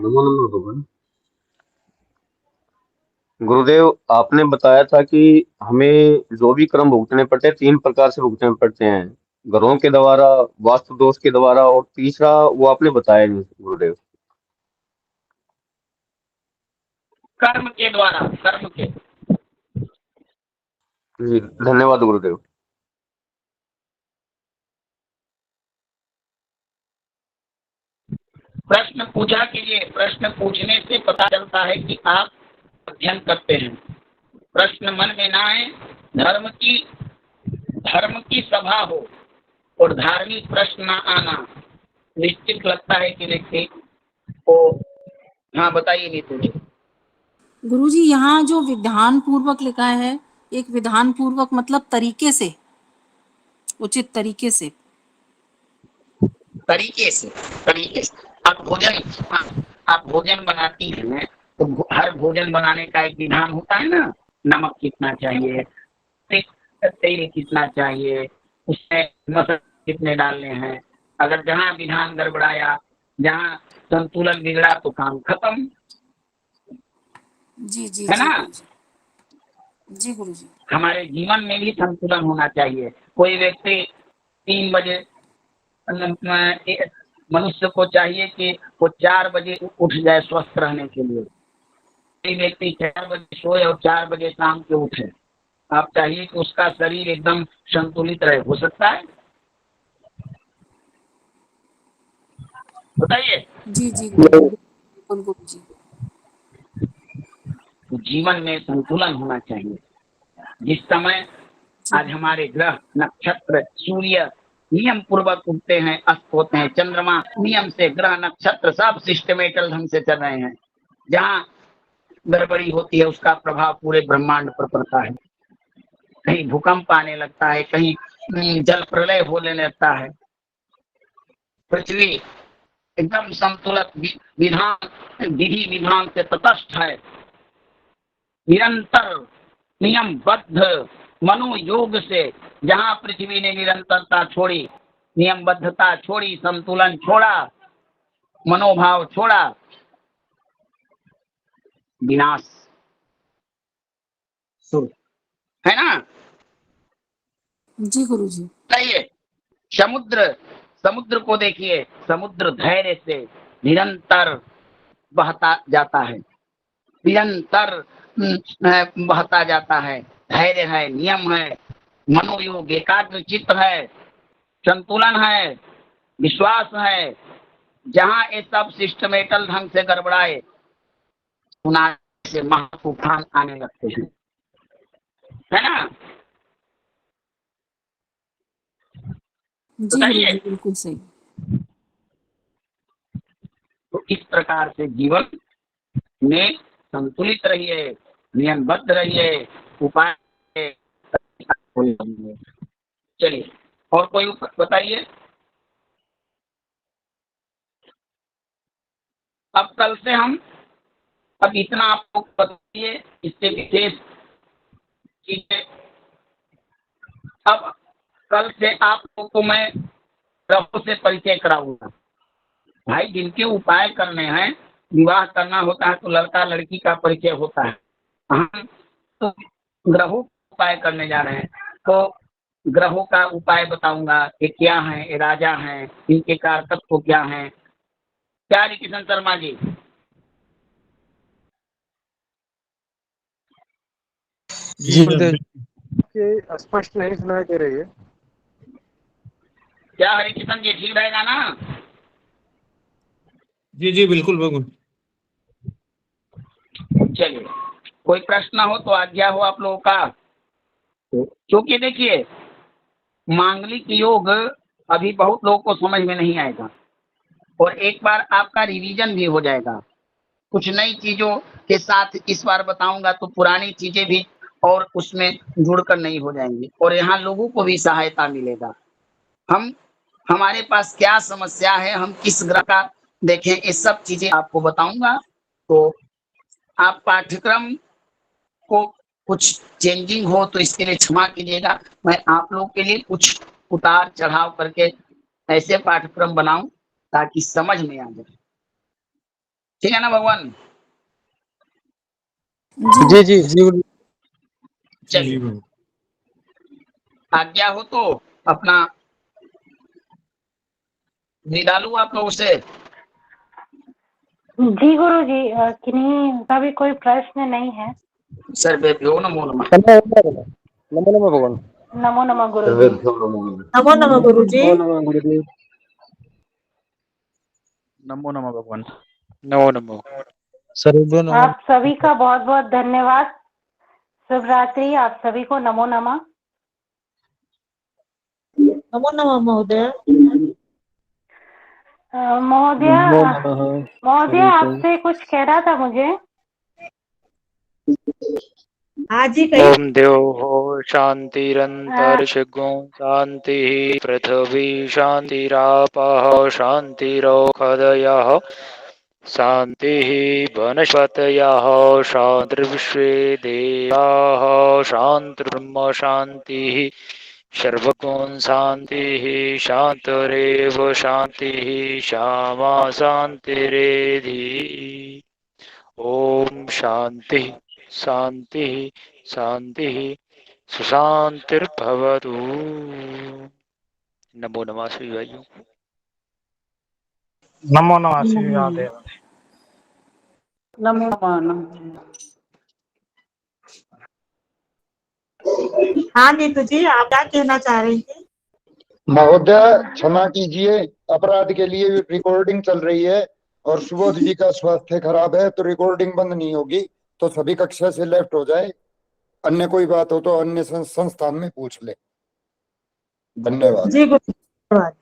गुरुदेव, आपने बताया था कि हमें जो भी कर्म भुगतने पड़ते हैं 3 प्रकार से भुगतने पड़ते हैं, ग्रहों के द्वारा, वास्तु दोष के द्वारा, और तीसरा वो आपने बताया नहीं गुरुदेव। कर्म के द्वारा, कर्म के। जी धन्यवाद गुरुदेव। प्रश्न पूछा कीजिए, प्रश्न पूछने से पता चलता है कि आप अध्ययन करते हैं। प्रश्न मन में ना आए, धर्म की सभा हो और धार्मिक प्रश्न ना आना, निश्चित लगता है कि व्यक्ति को। हाँ बताइए नीतू जी। गुरुजी यहाँ जो विधान पूर्वक लिखा है, एक विधान पूर्वक मतलब तरीके से, उचित तरीके से। आप भोजन बनाती हैं तो हर भोजन बनाने का एक विधान होता है ना। नमक कितना चाहिए, तेल कितना चाहिए, उसमें मसाले कितने डालने हैं। अगर जहाँ विधान गड़बड़ाया, जहाँ संतुलन बिगड़ा तो काम खत्म। जी जी है जी ना। जी गुरुजी। हमारे जीवन में भी संतुलन होना चाहिए। कोई व्यक्ति 3 बजे, मनुष्य को चाहिए कि वो 4 बजे उठ जाए स्वस्थ रहने के लिए। कोई व्यक्ति 4 बजे सोए और 4 बजे शाम के उठे। आप चाहिए कि उसका शरीर एकदम संतुलित रहे, हो सकता है? बताइए। जी जी बिल्कुल गुरुजी। तो जीवन में संतुलन होना चाहिए। जिस समय आज हमारे ग्रह, नक्षत्र, सूर्य नियम पूर्वक उगते हैं, अस्त होते हैं, चंद्रमा नियम से, ग्रह नक्षत्र सब सिस्टमेटिकल ढंग से चल रहे हैं। जहाँ गड़बड़ी होती है उसका प्रभाव पूरे ब्रह्मांड पर पड़ता है। कहीं भूकंप आने लगता है, कहीं जल प्रलय होने लगता है। पृथ्वी एकदम संतुलित विधि विधान से तटस्थ है, निरंतर नियमबद्ध मनोयोग से। जहाँ पृथ्वी ने निरंतरता छोड़ी, नियमबद्धता छोड़ी, संतुलन छोड़ा, मनोभाव छोड़ा, विनाश शुरू, है ना। जी गुरुजी। बताइए, समुद्र को देखिए, समुद्र धैर्य से निरंतर बहता जाता है, निरंतर बहता जाता है। धैर्य है, नियम है, मनोयोग, एकाग्र चित्त है, संतुलन है, विश्वास है। जहां ये सब सिस्टमेटल ढंग से गड़बड़ाए, सुनामी से महातूफान आने लगते हैं, है ना। जी बताइए, गुरुजी बिल्कुल सही। तो इस प्रकार से जीवन में संतुलित रहिए, नियमबद्ध रहिए, उपाय। चलिए, और कोई बताइए। अब कल से हम, अब इतना आपको बताइए, इससे विशेष चीजें। अब कल से आप लोगों को मैं ग्रहों से परिचय कराऊंगा। भाई, जिनके उपाय करने हैं, विवाह करना होता है तो लड़का लड़की का परिचय होता है। हम तो ग्रहों का उपाय करने जा रहे हैं, तो ग्रहों का उपाय बताऊंगा। ये क्या है, ये राजा हैं, इनके कारकत्व क्या हैं। क्या हरिकिशन शर्मा जी? जी गुरुदेव, के स्पष्ट नहीं सुनाई दे रही है। क्या हरिकिशन जी, ठीक रहेगा ना? जी जी बिल्कुल बिल्कुल। चलिए, कोई प्रश्न हो तो आज्ञा हो आप लोगों का। क्योंकि देखिए, मांगलिक योग अभी बहुत लोगों को समझ में नहीं आएगा, और एक बार आपका रिवीजन भी हो जाएगा। कुछ नई चीजों के साथ इस बार बताऊंगा तो पुरानी चीजें भी और उसमें जुड़कर नहीं हो जाएंगी, और यहाँ लोगों को भी सहायता मिलेगा। हमारे पास क्या समस्या है, हम किस ग्रह का देखें, ये सब चीजें आपको बताऊंगा। तो आप पाठ्यक्रम को कुछ चेंजिंग हो तो इसके लिए क्षमा कीजिएगा। मैं आप लोगों के लिए कुछ उतार चढ़ाव करके ऐसे पाठ्यक्रम बनाऊं ताकि समझ में आ जाए। ठीक है ना भगवान? जी जी जी। चलिए, आज्ञा हो तो अपना विदा लूं आप लोगों से। जी गुरुजी, किन्हीं का भी कोई प्रश्न नहीं है। सर्वेभ्यो नमो नमः। नमो नमो भगवान। नमो नमः गुरुजी। नमो नमः गुरुजी। नमो नमो गुरुदेव। नमो नमः भगवान। नमो नमो। सर्वे नमो। आप सभी का बहुत बहुत धन्यवाद। शुभ रात्रि आप सभी को। नमो नमः। नमो नमः महोदय। महोदय, नमो नमः। महोदय आपसे कुछ कहना था मुझे। हाँ जी, कहिए। ओम द्योः शान्तिरन्तरिक्षगो शान्तिः पृथिवी शान्तिरापः शान्तिरोषधयः शान्तिः वनस्पतयः शान्तिर्विश्वे देवाः शान्तिर्ब्रह्म शान्तिः सर्वगुण शान्तिः शान्तिरेव शान्तिः श्यामा शान्तिरेधि। ओम शान्ति शांति शांति सुशांतिर्भवतु। नमो नमः श्री वायु। नमो नमः श्री महादेव। नमो नमः। हाँ नीतू जी, आप क्या कहना चाह रही थी? महोदय क्षमा कीजिए, अपराध के लिए रिकॉर्डिंग चल रही है और सुबोध जी का स्वास्थ्य खराब है तो रिकॉर्डिंग बंद नहीं होगी, तो सभी कक्षा से लेफ्ट हो जाए। अन्य कोई बात हो तो अन्य संस्थान में पूछ ले। धन्यवाद। जी धन्यवाद।